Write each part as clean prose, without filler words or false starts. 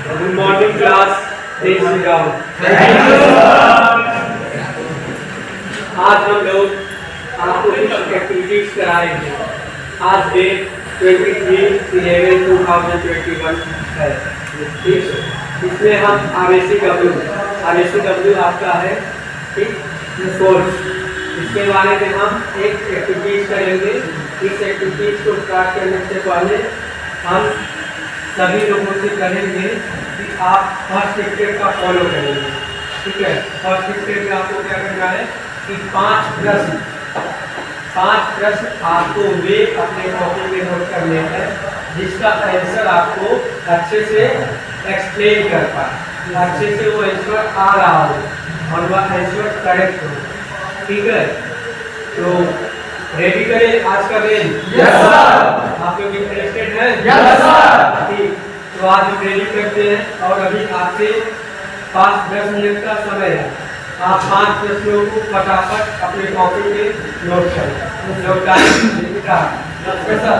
Good morning class. जय श्री राम। आज हम लोग आपको कुछ एक्टिविटीज कराएंगे। आज डेट 23/11/2021 है। ठीक, इसमें हम RSCW आपका है, ठीक, कोर्स, इसके बारे में हम एक एक्टिविटीज करेंगे। इस एक्टिविटीज को स्टार्ट करने से पहले हम सभी लोगों से कहेंगे कि आप फर्स्ट स्टेप का फॉलो करेंगे। ठीक है, फर्स्ट स्टेप में आपको क्या करना है कि 5 प्रश्न आपको वे अपने कॉपी में नोट करने हैं जिसका आंसर आपको अच्छे से एक्सप्लेन कर पाए, अच्छे से वो आंसर आ रहा हो और वह आंसर करेक्ट हो। ठीक है, तो रेडी करें आज का दिन। Yes sir. आप लोग इंटरेस्टेड हैं? Yes sir. ठीक, तो आज हम रेडी करते हैं और अभी आपसे 5-10 मिनट का समय है। आप 5 प्रश्नों को फटाफट अपने कॉपी में नोट करें। जो टाइम लिखा है सर।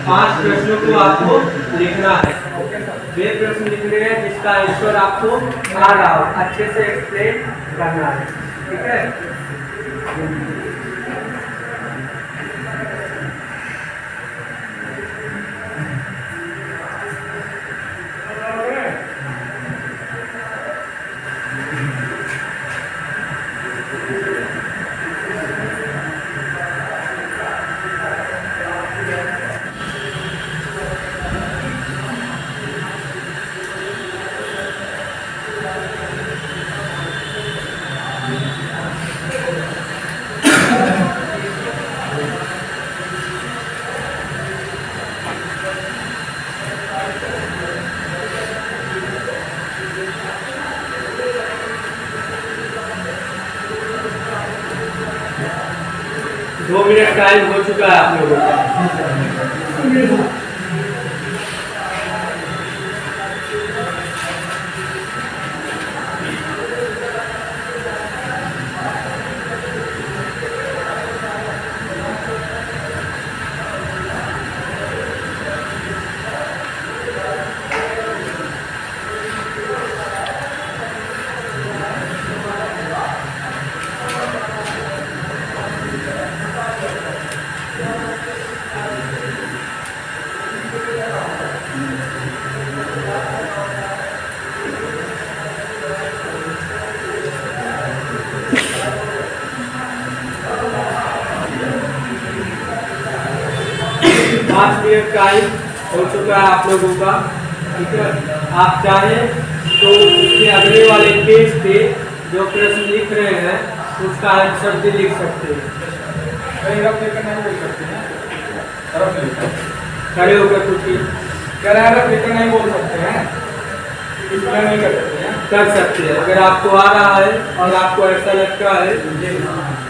5 प्रश्नों को आपको लिखना है। वे प्रश्न लिखने हैं जिसका आंसर आपको आ रहा हो, अच्छे से एक्सप्लेन करना है। ठीक है, दो मिनट टाइम हो चुका है आप लोगों का। पाँच मिनट टाइम हो चुका है आप लोगों का। ठीक है, आप चाहें तो इसके अगले वाले पेज पे जो प्रश्न लिख रहे हैं उसका आंसर भी लिख सकते हैं। खड़े होकर पूछिए। नहीं बोल सकते हैं, इसमें नहीं कर सकते हैं। अगर आपको आ रहा है और आपको ऐसा लगता है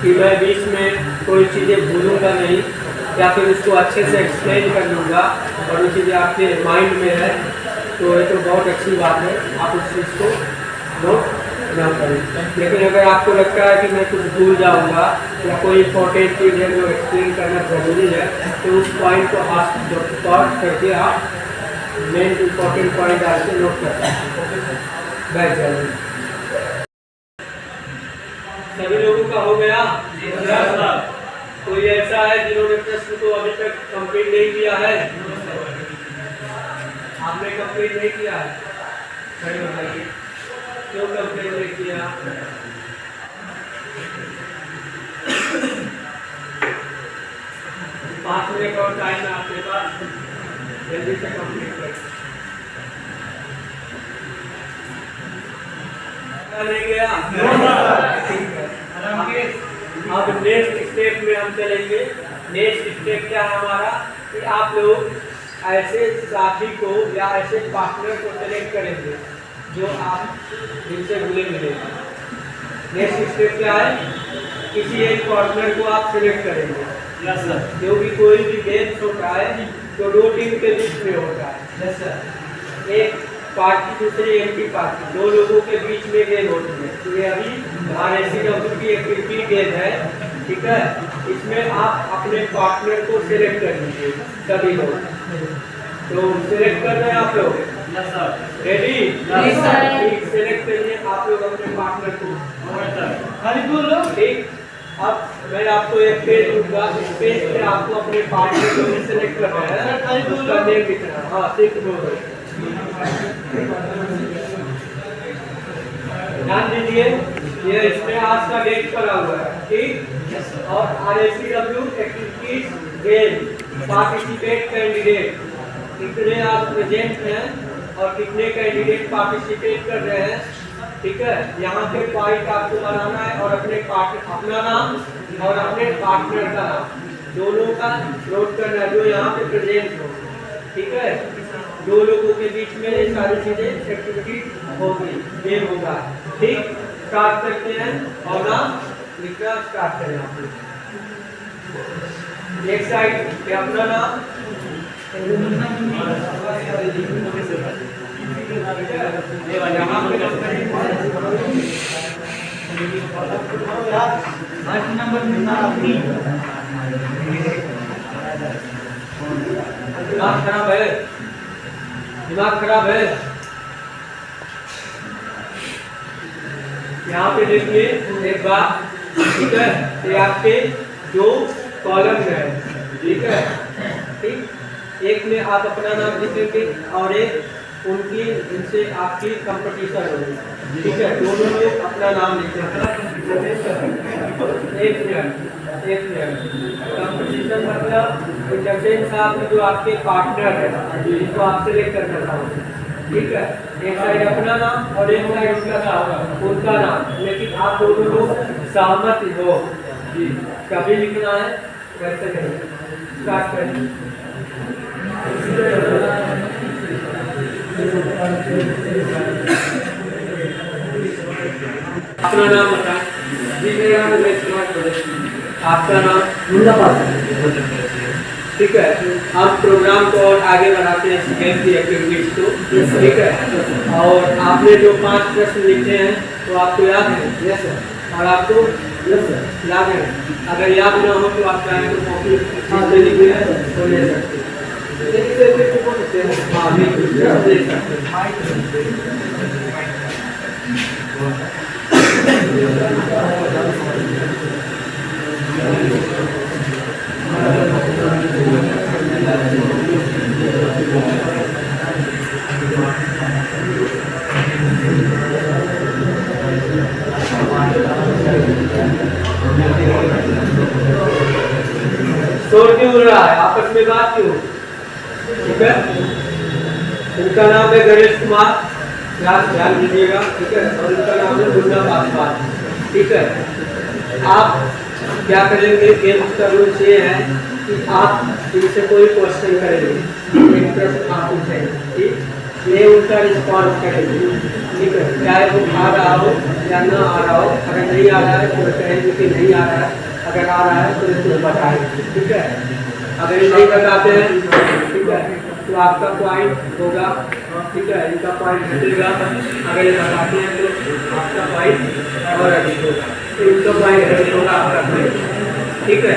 कि मैं बीच में कोई चीज़ें भूलूंगा नहीं या फिर उसको अच्छे से एक्सप्लेन कर लूँगा और वो चीज़ें आपके माइंड में है, तो ये तो बहुत अच्छी बात है, आप उस चीज़ को नोट ना करें। लेकिन अगर आपको लगता है कि मैं कुछ भूल जाऊँगा या कोई इंपॉर्टेंट चीज़ है जो एक्सप्लेन करना ज़रूरी है, तो उस पॉइंट को आप पॉज करके आप मेन इंपॉर्टेंट पॉइंट डाल के नोट कर सकते हैं। बैठ जाइए। सभी लोगों का हो गया? कोई ऐसा है जिन्होंने प्रश्न को अभी तक कंप्लीट नहीं किया है? आपने कंप्लीट नहीं किया है? खड़े हो जाइए। क्यों कंप्लीट नहीं किया? पाँच मिनट और टाइम है आपके पास, जल्दी से कंप्लीट करें। नहीं गया? अब नेक्स्ट स्टेप में हम चलेंगे। नेक्स्ट स्टेप क्या है हमारा कि आप लोग ऐसे साथी को या ऐसे पार्टनर को सेलेक्ट करेंगे जो आप जिनसे घुले मिलेंगे। नेक्स्ट स्टेप क्या है? किसी एक पार्टनर को आप सिलेक्ट करेंगे। Yes sir. क्योंकि कोई भी गेम होता है तो दो टीम के बीच में होता है। Yes sir. एक पार्टी दूसरी एंटी पार्टी, दो लोगों के बीच में गेम होती है। तो ये अभी RACW की एक क्रिकेट गेम है, ठीक है। इसमें आप अपने पार्टनर को सिलेक्ट कर लीजिए सभी लोग। तो सिलेक्ट कर रहे हैं आप लोग? Yes sir. Ready? Yes sir. Select करिए आप लोग अपने पार्टनर को। खाली बोलो। ठीक। अब मैं आपको एक पेज दूंगा, इस पेज पे आपको अपने पार्टनर को सिलेक्ट करना है, उसका नेम लिखना है। हाँ ठीक बोलो। ध्यान दीजिए, ये इसमें आज का डेट पड़ा हुआ है, ठीक। और RACW activities game participate candidate, कितने आप प्रेजेंट हैं और कितने कैंडिडेट पार्टिसिपेट कर रहे हैं, ठीक है। यहाँ पे पॉइंट आपको बनाना है और अपना नाम और अपने पार्टनर का नाम दोनों का नोट करना है जो यहाँ पे प्रेजेंट हो, ठीक है। दो लोगों के बीच में ये सारी चीजें एक्टिविटी होगी, गेम होगा, ठीक। स्टार्ट करते हैं और नाम लिखना स्टार्ट करें आप लोग। एक साइड पे अपना नाम, दिमाग खराब है, दिमाग खराब है। यहाँ पे देखिए एक बार, ठीक है। ये आपके दो कॉलम है, ठीक है, ठीक। एक में आप अपना नाम लिखेंगे और एक उनकी इनसे आपकी कंपटीशन होगी, ठीक है। दोनों लोग अपना नाम लिखेंगे। एक मिनट कंपटीशन मतलब इंटरचेंज साहब जो आपके पार्टनर है जिनको आप सिलेक्ट करना चाहोगे, ठीक है। एक साइड अपना नाम और एक साइड उनका नाम, लेकिन आप दोनों लोग सहमत हो जी, कभी लिखना है वैसे नहीं। स्टार्ट करिए। अपना नाम बताएं जी। मेरा नाम आपका नाम? ठीक है। हम प्रोग्राम को और आगे बढ़ाते हैं गेम की एक्टिविटीज को, ठीक है। और आपने जो 5 प्रश्न लिखे हैं वो आपको याद है? Yes sir. और आपको? यस सर याद है। अगर याद ना हो तो आप चाहें तो कॉपी लिखे तो ले सकते हैं। हाँ बिल्कुल ले सकते शोर क्यों हो रहा है? आपस में बात क्यों? ठीक है। इनका नाम है गणेश कुमार, ध्यान दीजिएगा, ठीक है। और इनका नाम है मुन्ना पासवान, ठीक है। आप क्या करेंगे? गेम का रूल्स ये है कि आप इनसे कोई क्वेश्चन करेंगे, एक प्रश्न आप पूछेंगे, ठीक। ये उनका रिस्पॉन्स करेंगे, ठीक है। चाहे वो आ रहा हो या ना आ रहा हो, अगर नहीं आ रहा है तो कहेंगे कि नहीं आ रहा है, अगर आ रहा है तो इसको बताएंगे, ठीक है। अगर ये नहीं बताते हैं, ठीक है, तो आपका पॉइंट होगा, ठीक है। इनका पॉइंट घटेगा। अगर ये बताते हैं तो आपका पॉइंट और अधिक होगा, तो इनका पॉइंट अधिक होगा, आपका पॉइंट, ठीक है।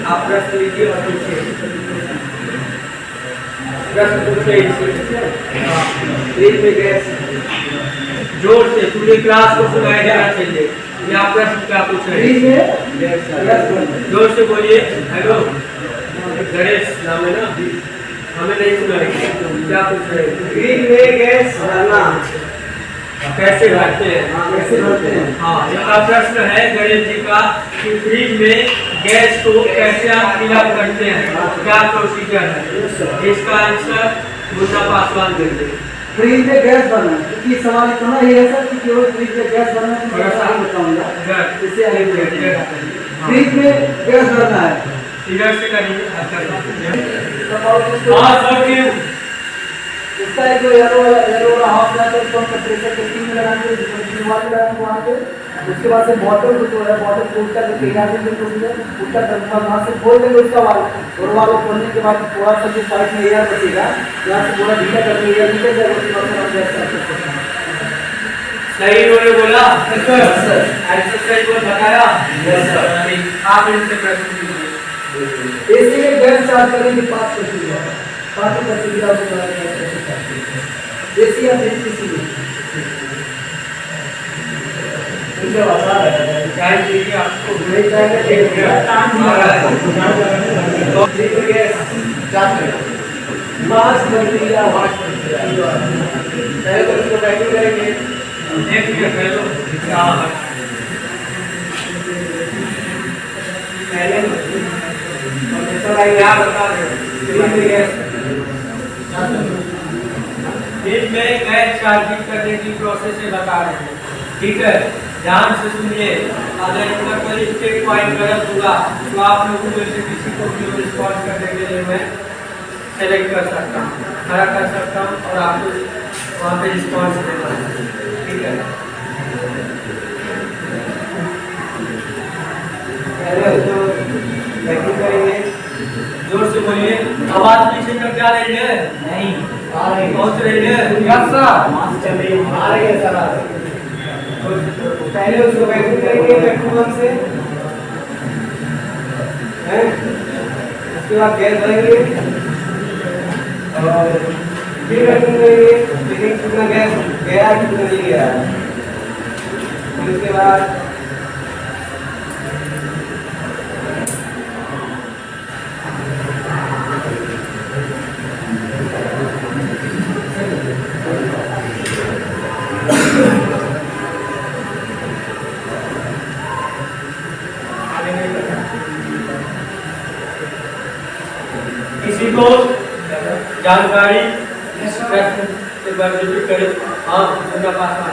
आप प्रश्न लीजिए और पूछिए, प्रश्न पूछिए में गैस जोर से पूरी क्लास को सुनाया जाना चाहिए। ये आप प्रश्न क्या पूछ रहे हैं? जोर से बोलिए। हेलो गणेश नाम है ना? हमें नहीं सुनाएंगे, क्या पूछ रहे हैं? फ्रिज में गैस भरना कैसे भरते हैं? कैसे भरते हैं? हाँ, इसका प्रश्न है गणेश जी का कि फ्रिज में गैस को कैसे आप फिलअप करते हैं, क्या प्रोसीजर है? इसका आंसर मुन्ना पासवान देंगे। फ्रिज में गैस भरना, क्योंकि सवाल इतना ही है सर कि केवल फ्रिज में गैस भरना है, बताऊंगा इससे आगे फ्रिज में गैस भरना है। इधर से करिए। इसका जो येलो वाला हाफ है तो उसको प्रेशर टेस्टिंग में लगाएंगे, वहां पे उसके बाद से बॉटल को जो है बॉटल को उल्टा करके यहाँ से देखो उल्टा करने के बाद वहाँ से खोल देंगे उसका वाल और वाल खोलने के बाद थोड़ा सा जो साइड में एयर बचेगा यहाँ से पूरा ढीला कर देंगे एयर निकल जाएगा उसके बाद हम गैस स्टार्ट कर सकते हैं। सही उन्होंने बोला एक्सरसाइज को बताया आप इनसे प्रश्न कीजिए। एसी में गैस चार्ज करने की 5 प्रक्रिया 5 प्रक्रिया एसी या फ्रिज किसी भी मुझे बता रहा है चाय पीजिए आपको नहीं चाहिए एक काम नहीं आ रहा है तो गैस चार्ज करें 5 प्रक्रिया 8 प्रक्रिया पहले तो इसको वैक्यूम करेंगे एक मिनट पहले क्या बता रहे इसमें गैस चार्जिंग करने की प्रोसेस है बता रहे हैं, ठीक है। ध्यान से सुनिए, अगर इनका कोई स्टेट पॉइंट गलत हुआ तो आप लोगों में से किसी को भी रिस्पॉन्स करने के लिए मैं सेलेक्ट कर सकता हूँ, खड़ा कर सकता हूँ और आपको वहाँ पे रिस्पॉन्स देना है, ठीक है। पहले तो वैक्यूम करेंगे, जोर से बोलिए, आवाज पीछे तक जा रही है? नहीं आ रही, पहुंच रही है? चल रही है, आ रही है सर, आ रही है। पहले उसको वैक्यूम करेंगे वैक्यूम से, हैं? उसके बाद गैस भरेंगे और फिर वैक्यूम करेंगे, लेकिन कितना गैस गया कितना नहीं गया। फिर उसके बाद किसी को जानकारी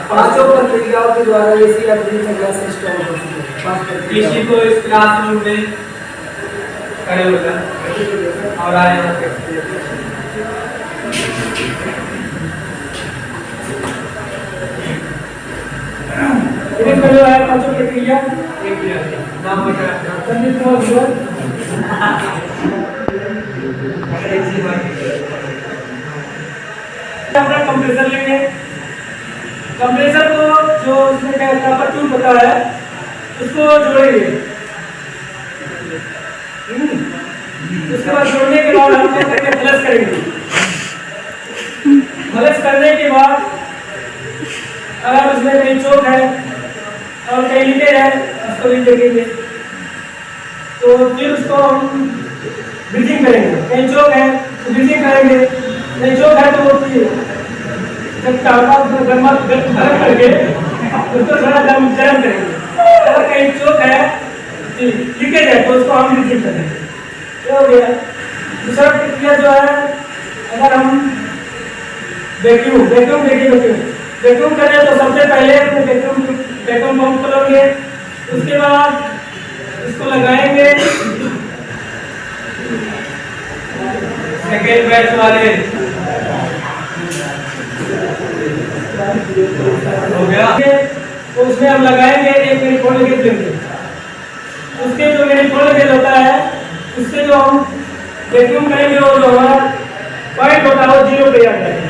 पांचों प्रक्रियाओं के द्वारा एसी या फ्रिज में गैस स्टोर हो सकती है। किसी को इस क्लासरूम में खड़े होकर और आए पांचों प्रक्रिया नाम बता संदीप कुमार अपना कंप्रेसर लेंगे, कंप्रेसर को जो उसमें क्या कॉपर ट्यूब बता है उसको जोड़ेंगे। उसके बाद जोड़ने के बाद हम क्या करेंगे, फ्लश करेंगे। फ्लश करने के बाद अगर उसमें कहीं चोक है और कहीं लीकेज है उसको भी देखेंगे, तो फिर उसको हम ब्रीजिंग करेंगे। कहीं चोक है तो ब्रीजिंग करेंगे, नहीं चोक है तो गर्म करके उसको थोड़ा गर्म करेंगे। अगर कहीं चोक है लीकेज है तो उसको हम ब्रीजिंग करेंगे। हो गया। दूसरा प्रक्रिया जो है, अगर हम वैक्यूम करें तो सबसे पहले वैक्यूम पंप करेंगे, उसके बाद इसको लगाएंगे। सेकेंड बैच वाले हो गया, तो उसमें हम लगाएंगे एक मैनिफोल्ड गेज लेंगे। उसके जो मैनिफोल्ड गेज होता है उससे जो हम वैक्यूम करेंगे वो जो हमारा पॉइंट होता है वो 0 पे आ जाएगा।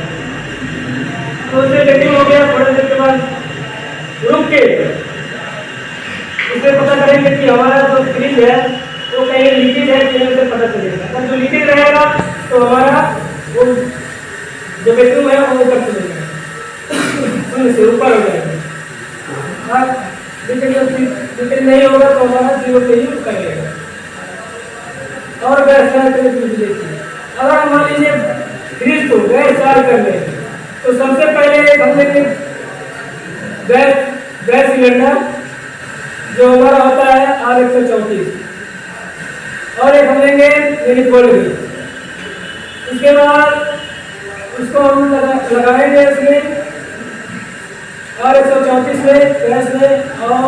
तो उससे वैक्यूम हो गया। थोड़ी देर के बाद रुक के उससे पता करेंगे कि हमारा जो फ्रिज है वो कहीं लीकेज है कि नहीं, पता चलेगा। अगर जो लीकेज रहेगा तो हमारा वो जो वैक्यूम है वो ऊपर चलेगा, से ऊपर हो जाएगा। लीकेज नहीं होगा तो हमारा 0 पे ही करेगा। और गैस चार्ज करने की विधि देखिए, अगर मान लीजिए फ्रिज को गैस चार्ज कर ले तो सबसे पहले हम लेंगे गैस सिलेंडर जो हमारा होता है R134 और एक हम लेंगे मैनिफोल्ड गेज। उसके बाद उसको हम लगाएंगे इसमें R134 में गैस में, और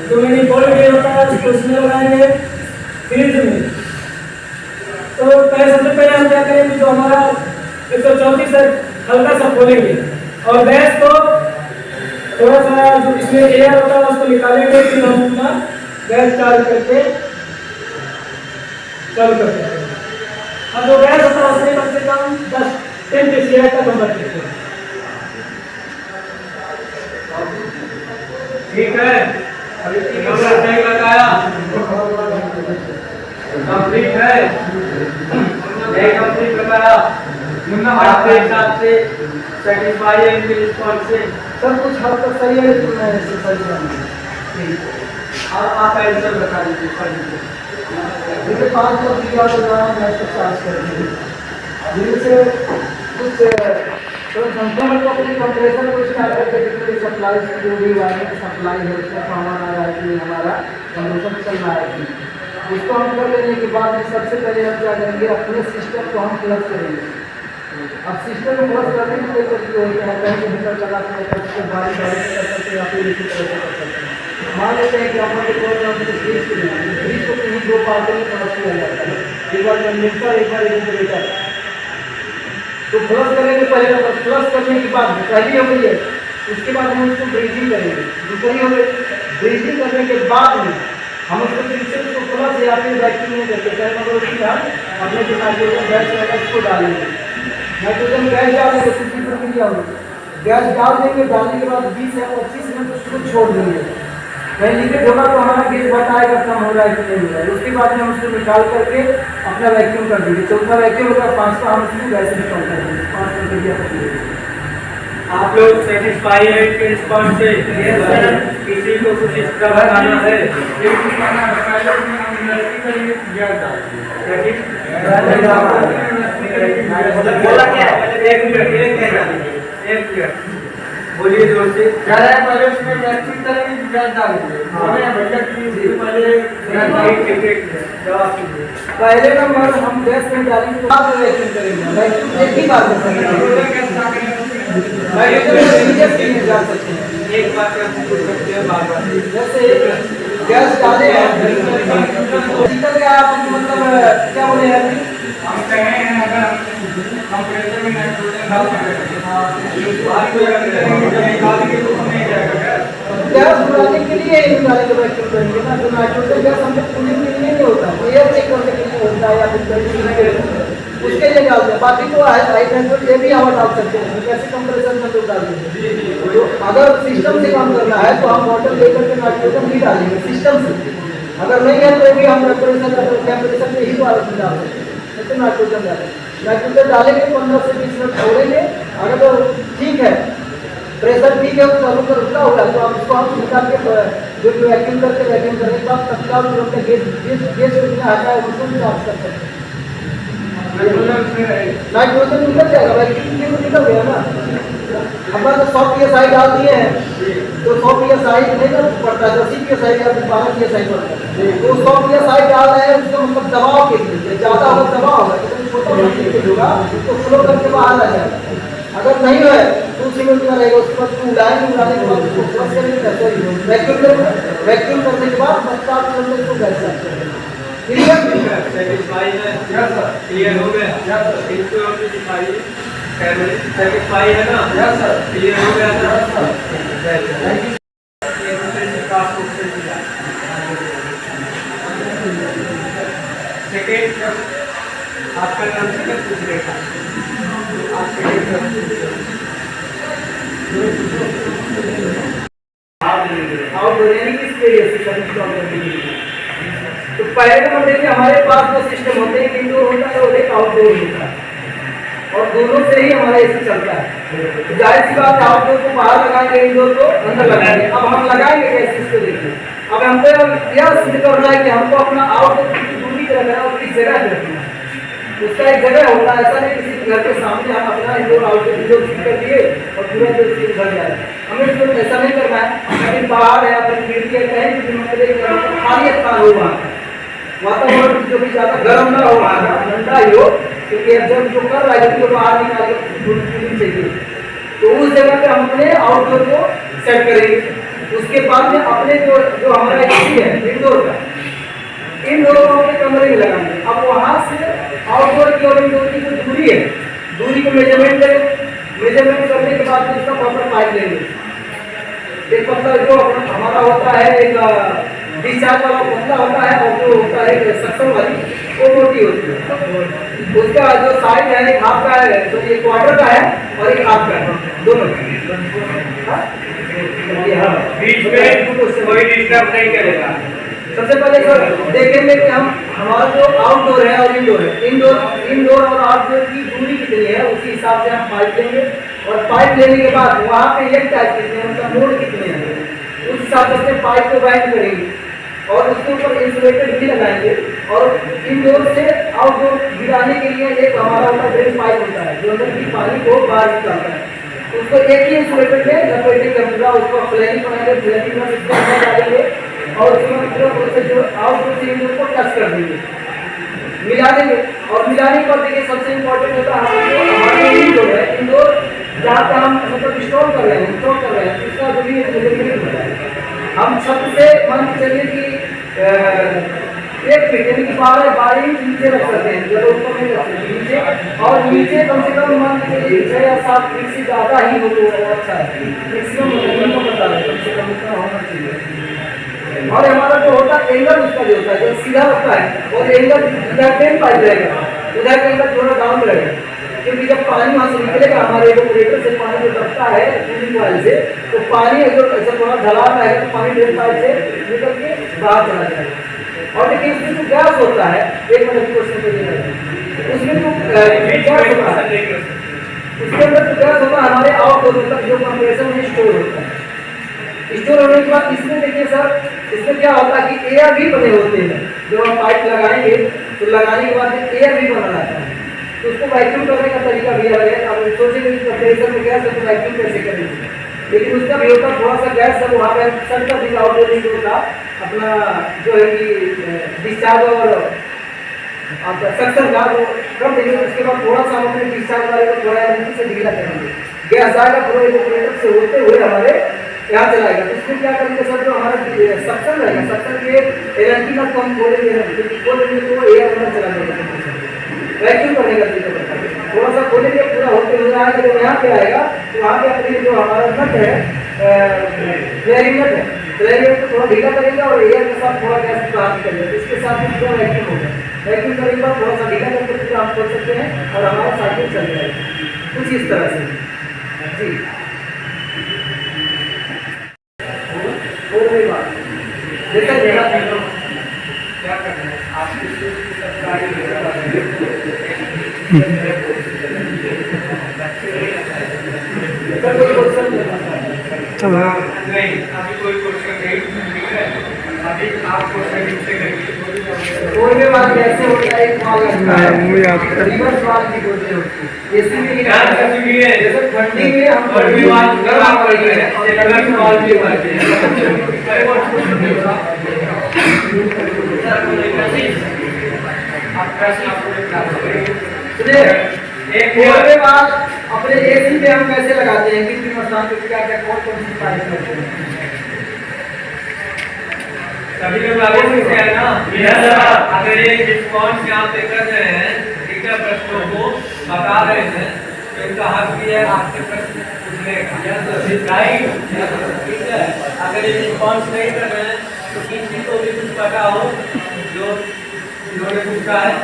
जो मैनिफोल्ड गेज होता है उसको उसमें लगाएंगे फ्रिज में। तो सबसे पहले हम क्या करेंगे, जो हमारा 134 है हल्का सा खोलेंगे और गैस को थोड़ा सा जो इसमें एयर होता है उसको निकालेंगे, फिर हम अपना गैस चालू करके चालू कर सकते हैं। और जो गैस होता है उसमें कम से कम 10 PCI तक हम रख सकते हैं। ठीक है, अभी सही बताया, कंप्लीट है, नहीं कंप्लीट बताया, आपके हिसाब से सेटिस्फाई है इनके रिस्पॉन्स से? सब कुछ हद तक सही है, लेकिन मैं इससे सही नहीं। और आप आंसर बता दीजिए। जैसे 5 लोग दिया तो मैं इसको चार्ज कर दूँगी, जिनसे कुछ तो संख्या में तो अपनी कंप्रेसर को स्टार्ट करके जितनी सप्लाई जो भी वायर की सप्लाई है उसका सामान आ रहा है कि हमारा कंप्रेसर चल रहा है कि उसको हम कर लेने के बाद में सबसे पहले हम क्या करेंगे, अपने सिस्टम को हम प्लस करेंगे। अब सिस्टम को प्लस करने के लिए तरीके होते हैं, कहीं मीटर चला सकते हैं, उसको बारी बारी से कर सकते हैं या फिर इसी तरह से कर सकते हैं। मान लेते हैं कि अपन को फ्रिज को लेना है, फ्रिज को कहीं 2 पार्टों में प्लस किया जाता है, एक बार कंडेंसर एक बार रेफ्रिजरेटर। तो प्लस करेंगे पहले नंबर, प्लस करने के बाद पहली हो गई है, उसके बाद हम उसको ब्रीजिंग करेंगे, दूसरी हो गई। ब्रीजिंग करने के बाद में हम उसको फिर से उसको प्लस या फिर वैक्यूम में करके चाहे मतलब उसकी हम अपने जो नाइट्रोजन गैस रहेगा उसको डालेंगे। नाइट्रोजन गैस डालेंगे तो किस प्रक्रिया होगी, गैस डाल देंगे, डालने के बाद 20 या 25 मिनट उसको छोड़ देंगे। कहीं लीकेज होगा तो हमारा गैस बताएगा कम हो रहा है कि नहीं हो रहा है। उसके बाद में हम उसको निकाल करके अपना वैक्यूम कर देंगे। चौथा वैक्यूम होगा 5 का, हम उसको गैस निकाल कर देंगे 5 प्रक्रिया कर। आप लोग सेटिस्फाई है इनके रिस्पॉन्स से? किसी को कुछ इस तरह बताना है? बोला क्या है? एक मिनट बोलिए जोर से। कह रहे हैं पहले उसमें वैक्यूम करेंगे, गैस डालेंगे। पहले नंबर हम गैस में डालेंगे तो बाद में वैक्यूम करेंगे। वैक्यूम एक ही बात है, डाल सकते हैं एक बात बार जैसे गैस डाले हैं आप मतलब क्या बोले हैं, हम कह रहे हैं अगर कंप्रेसर में नाइट्रोजन डाल गैस उड़ाने के लिए निकालेंगे वैक्यूम करेंगे ना, तो नाइट्रोजन गैस हम लोग कूलिंग के लिए नहीं होता, एयर चेक करने के लिए होता है या फिर उसके लिए डालते हैं। बाकी तो हाई टेम्परेचर ये भी हवा डाल सकते हैं, कैसे कंप्रेसर में लोग डाल देंगे। तो अगर सिस्टम से काम करना है तो हम बॉटल लेकर के नाइट्रोजन भी डालेंगे सिस्टम से, अगर नहीं है तो भी हम टेम्परेचर में ही डाल सकते हैं। तो नाइट्रोजन डालेंगे 15 से 20 मिनट छोड़ेंगे। अगर तो ठीक है, प्रेशर ठीक है, चालू कर रुका होगा तो आप उसको हम निकाल के जो वैक्यूम करने के बाद तत्काल तुरंत गैस हटा है उसको भी साफ कर सकते हैं। नाइट्रोजन निकल जाएगा, वैक्यूम निकल गया ना। हमारे तो 100 PSI डाल दिए हैं तो 100 PSI नहीं ना पड़ता है, 80 PSI या 12 PSI पड़ता है। तो 100 PSI डाल रहे हैं उसको मतलब दबाव के लिए, ज़्यादा होगा दबाव होगा, तो छोटा लीकेज होगा तो फ्लो करके बाहर आ जाएगा। अगर नहीं है तो उसी में उतना रहेगा, उसके बाद उड़ाने के बाद उसको फ्लश करेंगे, वैक्यूम करने के बाद तत्काल तुरंत उसको गैस करेंगे। क्लियर हो गया? इसको और भी दिखाइए, सेटिस्फाई है ना? क्लियर हो गया ना? सेकेंड आपका नाम से पूछ रहे था, आप तो पहले नंबर देखिए हमारे पास जो सिस्टम होते हैं, इंडोर होता है और एक आउटडोर होता है, और दोनों से ही हमारा एसी चलता है। जाहिर सी बात है आउटडोर को बाहर लगाएंगे, इंडोर को अंदर लगाएंगे। अब हम लगाएंगे कैसे इसको देखिए। अब हमको यह सिद्ध करना है कि हमको अपना आउटडोर की दूरी पे रखना है और किस जगह पे रखना है। उसका एक जगह होता है, ऐसा नहीं किसी घर के सामने हम अपना इंडोर आउटडोर इंडोर फिट कर दिए और पूरा जो घर जाए। हमें इसको ऐसा नहीं करना है, कहीं बाहर है या फिर खिड़की है, कहीं भी मतलब खाली स्थान हो, वहाँ वातावरण जो भी ज़्यादा गर्म ना हो, वहाँ ठंडा ही हो, क्योंकि जब जो कर रहा है तो बाहर निकाल के चाहिए। तो उस जगह पे हम अपने आउटडोर को सेट करेंगे। उसके बाद में अपने जो हमारा एसी है इंडोर का, इंडोर को अपने कमरे में लगाएंगे। अब वहाँ से आउटडोर की और इंडोर की जो दूरी है, दूरी को मेजरमेंट करें। मेजरमेंट करने के बाद उसका प्रॉपर पाइप लेंगे, एक मतलब जो हमारा होता है एक डिस्चार्ज वाला पतला होता है और जो होता है सक्शन वाली वो मोटी होती है। उसका जो साइज है एक हाफ का है, तो ये क्वार्टर का है और एक हाफ का है, दोनों। बीच में कोई डिस्टर्ब नहीं करेगा। सबसे पहले सर देखेंगे कि हम हमारा जो आउटडोर है और इंडोर है, इंडोर और आउटडोर की दूरी कितनी है, उसी हिसाब से हम पाइप लेंगे और पाइप लेने के बाद वहाँ पे एक टाइप कितने हैं, मतलब मोड़ कितने हैं, उस हिसाब से अपने पाइप को बाइंड करेंगे और उसके ऊपर इंसुलेटेड भी लगाएंगे। और इंडोर से आउटडोर गिराने के लिए एक हमारा होता है ड्रेन पाइप होता है जो अंदर की पानी को बाहर निकालता है, उसको एक ही इंसुलेटेड में लपेटेंगे पूरा, उसको फ्लैनिंग बनाएंगे, फ्लैनिंग में इसको डालेंगे और उसमें पूरा प्रोसेस जो आउटडोर से इंडोर को टच कर देंगे, मिला देंगे। और मिलाने के बाद देखिए सबसे इम्पोर्टेंट होता है हमारा इंडोर है, इंडोर जहाँ पे हम मतलब स्टोर कर रहे हैं इसका जो भी मेजरमेंट होता है, हम छत से मान के चलिए कि 1 फीट यानी कि 12 इंच नीचे रख सकते हैं, जब ऊपर नहीं रख सकते नीचे, और नीचे कम से कम मान के चलिए 6 या 7 फीट से ज़्यादा ही हो तो अच्छा है, मैक्सिमम बता रहे कम से कम इतना होना चाहिए। और हमारा जो होता है एंगल उसका जो होता है जो सीधा होता है और एंगल इधर टेन पाइप रहेगा, उधर का एंगल थोड़ा डाउन रहेगा, क्योंकि जब पानी वहाँ से निकलेगा हमारे इवेपोरेटर से पानी जो दबता है कूलिंग कॉइल से, तो पानी जो ऐसा थोड़ा ढलान रहेगा तो पानी ड्रेन पाइप से निकल के बाहर चला जाएगा। और देखिए उसमें जो गैस होता है, एक मिनट क्वेश्चन के लिए, उसमें जो गैस होता है उसके अंदर जो गैस होता है हमारे आउटडोर तक जो कंप्रेसर में स्टोर होता है, स्टोर होने के बाद इसमें देखिए सर इसमें क्या होता है कि एयर भी बने होते हैं, जो हम पाइप लगाएंगे तो लगाने के बाद एयर भी बना रहता है, तो उसको वैक्यूम करने का तरीका भी अलग है। अब सोचेंगे कि कंप्रेसर में गैस है तो वैक्यूम कैसे करेंगे, लेकिन उसका भी होता है थोड़ा सा गैस सब वहाँ पे सर का भी आउटडोर का अपना जो है कि डिस्चार्ज और आपका सक्शन का वो कर देंगे, उसके बाद थोड़ा सा हम अपने डिस्चार्ज वाले को थोड़ा एनर्जी से ढीला करेंगे, गैस आएगा पूरा इवेपोरेटर से होते हुए हमारे यहाँ चलाएगा। तो उसमें क्या करेंगे सर जो हमारा सक्शन रहेगा, सक्शन के एनर्जी का कम खोलेंगे तो एयर अंदर चला जाएगा, वैक्यूम करने का तरीका बताइए। थोड़ा सा खोलेंगे पूरा होते हुए आएगा, जब यहाँ पे आएगा तो वहाँ पे अपनी जो हमारा नट है फ्लेयरिंग नट है, फ्लेयरिंग नट को थोड़ा ढीला करेंगे और एयर के साथ थोड़ा गैस बाहर निकलेगा, इसके साथ ही पूरा वैक्यूम होगा। वैक्यूम करने के बाद थोड़ा सा ढीला करके पूरा आप कर सकते हैं और हमारा साइकिल चल जाएगा कुछ इस तरह से जी। और वही बात जैसा क्या करना है आपको नहीं, अभी कोई क्वेश्चन नहीं, ठीक है, अभी आप क्वेश्चन से करिए। कोई भी बात कैसे होता है, एक सवाल लगता है, रिवर्स सवाल की कोशिश होती है, ऐसे भी जैसे ठंडी में हम गर्मी बात कर रहे हैं और गर्मी सवाल भी करते हैं। एक और बात अपने एसी पे हम कैसे लगाते हैं, कितनी मसाला पे क्या क्या कौन कौन सी पाइप करते हैं, सभी लोग आगे से है ना। अगर ये रिस्पॉन्स यहाँ पे कर रहे हैं, ठीक है, प्रश्नों को बता रहे हैं तो इनका हक भी है आपसे प्रश्न पूछने का, राइट, ठीक है। अगर ये रिस्पॉन्स नहीं कर रहे हैं तो किसी को भी कुछ पता हो जो इन्होंने पूछा है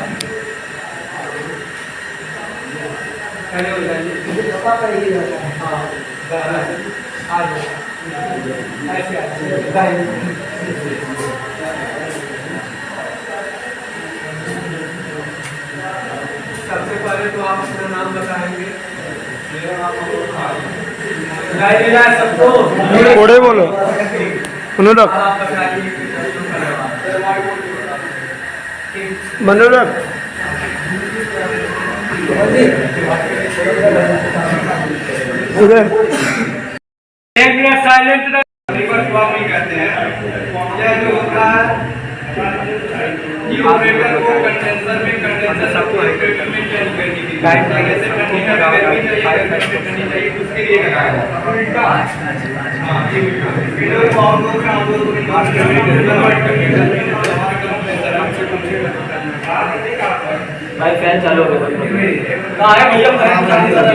खड़े हो जाइए, मुझे पता करिए। हाँ आ जाओ ऐसे सबसे पहले तो आप अपना नाम बताएंगे। मेरा नाम सबको कोड़े बोलो अनुराग आप बताइए मनोरक उधर एक मिनट साइलेंट रिवर्स वार्मिंग करते हैं। यह जो होता है ऑपरेटर को कंडेंसर में कंडेंसर सबको ऑपरेटर में चेंज करने के लिए टाइम जैसे ठंडी में गर्मी चाहिए, गर्मी में ठंडी चाहिए, उसके लिए लगाया उल्टा। हां ये उल्टा फिर वो आउटडोर में आउटडोर को कन्वर्ट करके हमारा कंप्रेसर हमसे भाई फैन चालू हो गया। कहां है भैया फैन चालू है।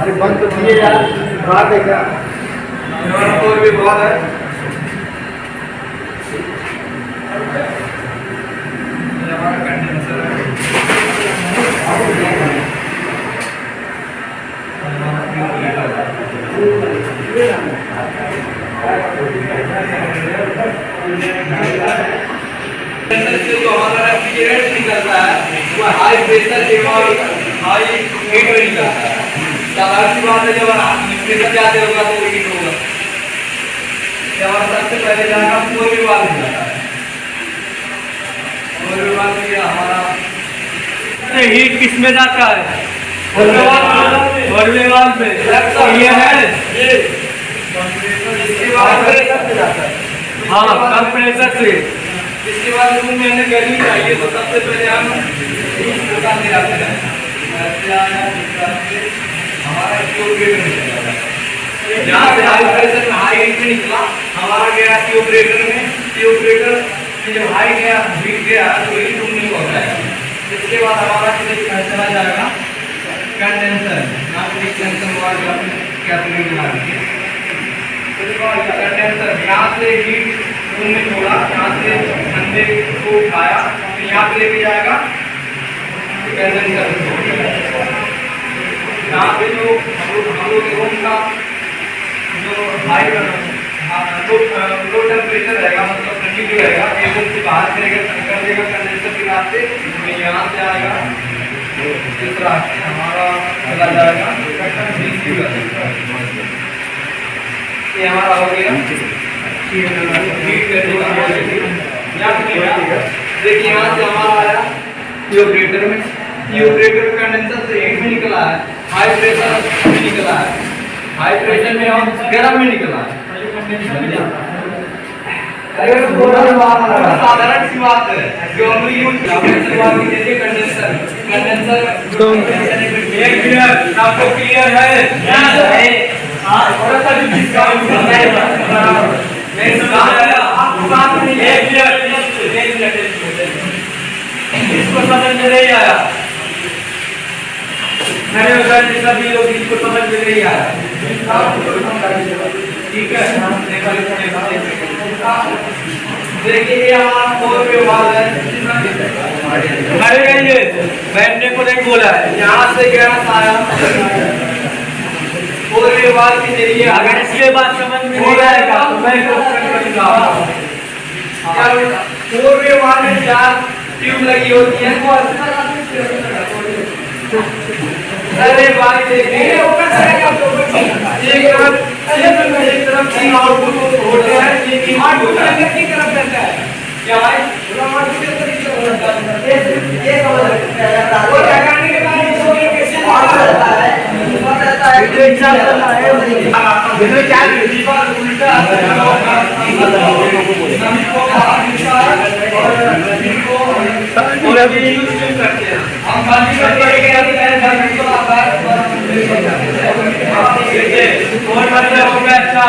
अभी बंद तो किए यार, बाहर देखा और भी बहुत है। ये हमारा कंडेंसर है। से जो हमारा रेफ्रिजरेंट निकलता है वो हाई प्रेशर एवं हाई हीट में निकलता है। साधारण सी बात है, जब प्रेशर ज़्यादा होगा तो हीट होगा। हमारा सबसे पहले जाएगा कोई भी वाल्व निकलता है। कोई भी वाल्व ये हमारा हीट किस में जाता है? वाल्व में ये है इसके बाद हाँ कम प्रेशर से। इसके बाद रूम में हमें गर्मी चाहिए तो सबसे पहले हम इस प्रकार से आते हैं। हमारा ट्यूबरेटर निकला, जहाँ से हाई प्रेशर में हाई हीट में निकला हमारा गया ट्यूबरेटर में। ट्यूबरेटर में जब हाई गया हीट गया तो हीट रूम में पहुँचा है। इसके बाद हमारा चला जाएगा कंडेंसर। यहाँ पर एक्सटेंशन वाला कैपिटल बना दीजिए। कंडेंसर यहाँ से हीट रूम में छोड़ा, यहाँ से ठंडे को उठाया तो यहाँ पे लेके जाएगा कंडेंसर। यहाँ पे जो हम लोग रूम का जो हाई लो टेम्परेचर रहेगा, मतलब ठंडी भी रहेगा, एक रूम से बाहर कर देगा कंडेंसर के रास्ते तो यहाँ से आएगा इस रास्ते हमारा चला जाएगा। ये हमारा हो गया देखिए यहाँ से हमारा आया ट्यूबरेटर में। ट्यूबरेटर कंडेंसर से हीट में निकला है, हाई प्रेशर में निकला है, हाई प्रेशर में और गर्म में निकला है। साधारण सी बात है जो हम यूज कंडेंसर आपको क्लियर है? थोड़ा सा इसको समझ में नहीं आया, मैंने उधर सभी लोग इसको समझ में नहीं आया। ठीक है, देखिए ये हमारा फोर वे वाल्व है। अरे ये बैठने को नहीं बोला है, यहाँ से गैस आया फोर वे वाल्व के जरिए। अगर इसके बाद समझ में नहीं आएगा तो मैं फोर वे वाल्व में 4 ट्यूब लगी होती है। अरे भाई देखिए एक तरफ 3 आउटपुट होते हैं, ये 3 आउटपुट की तरफ करता है क्या भाई? ये वो लगाने के बाद इसको कैसे आता है? वीडियो एग्जांपल है वीडियो क्या दीवार उल्टा और अभी यूज करते हैं हम बाकी करके और मतलब हो गया अच्छा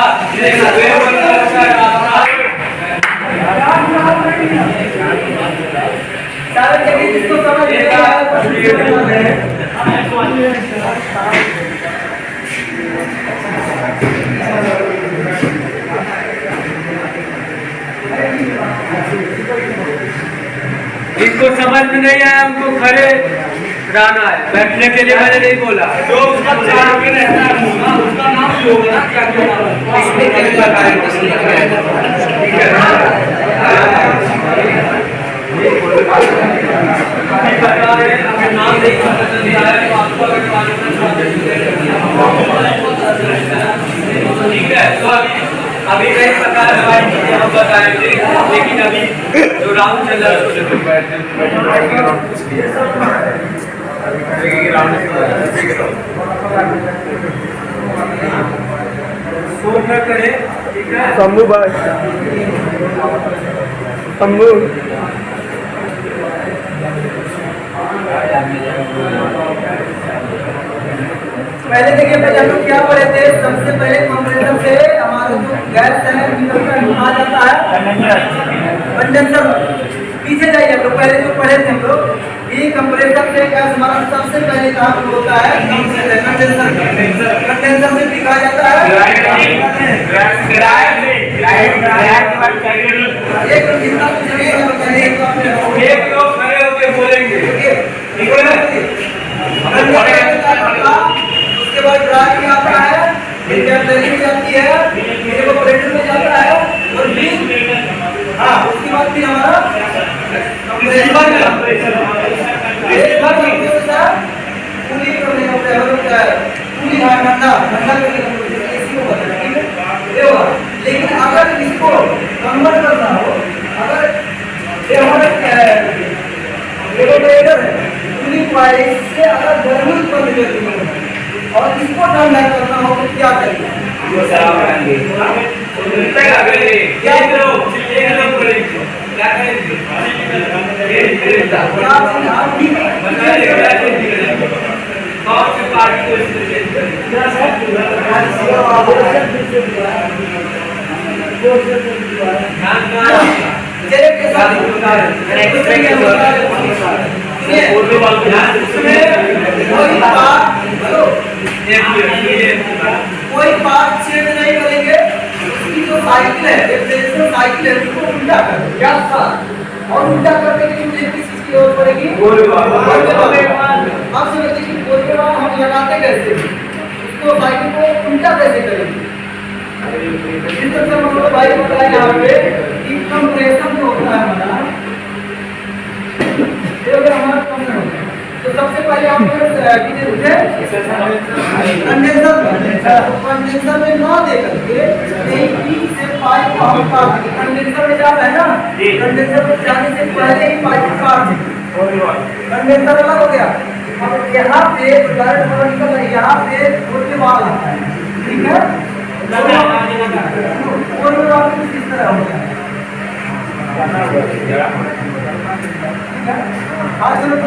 सारे जगह जिसको समझ इसको समझ में नहीं आया हमको खड़े रहना है, बैठने के लिए मैंने नहीं बोला। जो उसका चार में रहता है उसका नाम भी होगा ना, क्या क्या ठीक है। तो अभी कई प्रकार चीजें हम बताएंगे, लेकिन अभी जो राउंड चल रहा है शंभू भाई शंभू पहले देखिए हम लोग क्या पढ़े थे? सबसे पहले कंप्रेसर से हमारा जो गैस है आ जाता है कंडेंसर। पीछे जाइए हम लोग, पहले जो पढ़े थे हम लोग ये कंप्रेसर से गैस हमारा सबसे पहले काम होता है कंडेंसर से पिघला जाता है। एक कितना एक लोग खड़े होकर बोलेंगे, उसके बाद ड्राई में आता है, इंटरनली जाती है, इवेपोरेटर में जाता है और फिर उसके बाद फिर हमारा कंप्रेसर पूरी करने होता है, पूरी ठंडा करके इसी को बताना, ठीक है। लेकिन अगर इसको कन्वर्ट करना हो, अगर ये हमारा एवेपोरेटर है, पूरी कॉइल से अगर गर्मी उत्पन्न करती है और इसको ठंडा करना हो तो क्या करेंगे? क्या कोई पार्ट चेंज नहीं करेंगे, उसकी जो साइकिल है, साइकिल है उसको उल्टा करो, क्या और उल्टा करने के लिए मुझे किस चीज की जरूरत पड़ेगी? आप समझिए कि बोलबा हम लगाते कैसे, उसको साइकिल को उल्टा कैसे करेंगे? इस तरह से हम लोग भाई बताया यहाँ पे कि कंप्रेशन जो होता है हमारा, ये अगर हमारा कंप्रेशन होता है तो सबसे पहले हम कंडेंसर में ना दे करके बीच से पाइप को हम काट देंगे। कंडेंसर में जा रहा है ना, कंडेंसर में जाने से पहले ही पाइप काट देंगे, कंडेंसर अलग हो गया। अब यहाँ पे करंट निकल रहा है, यहाँ पे छोटे वाल आता है, ठीक है। और इस तरह होता है, आज चलो तो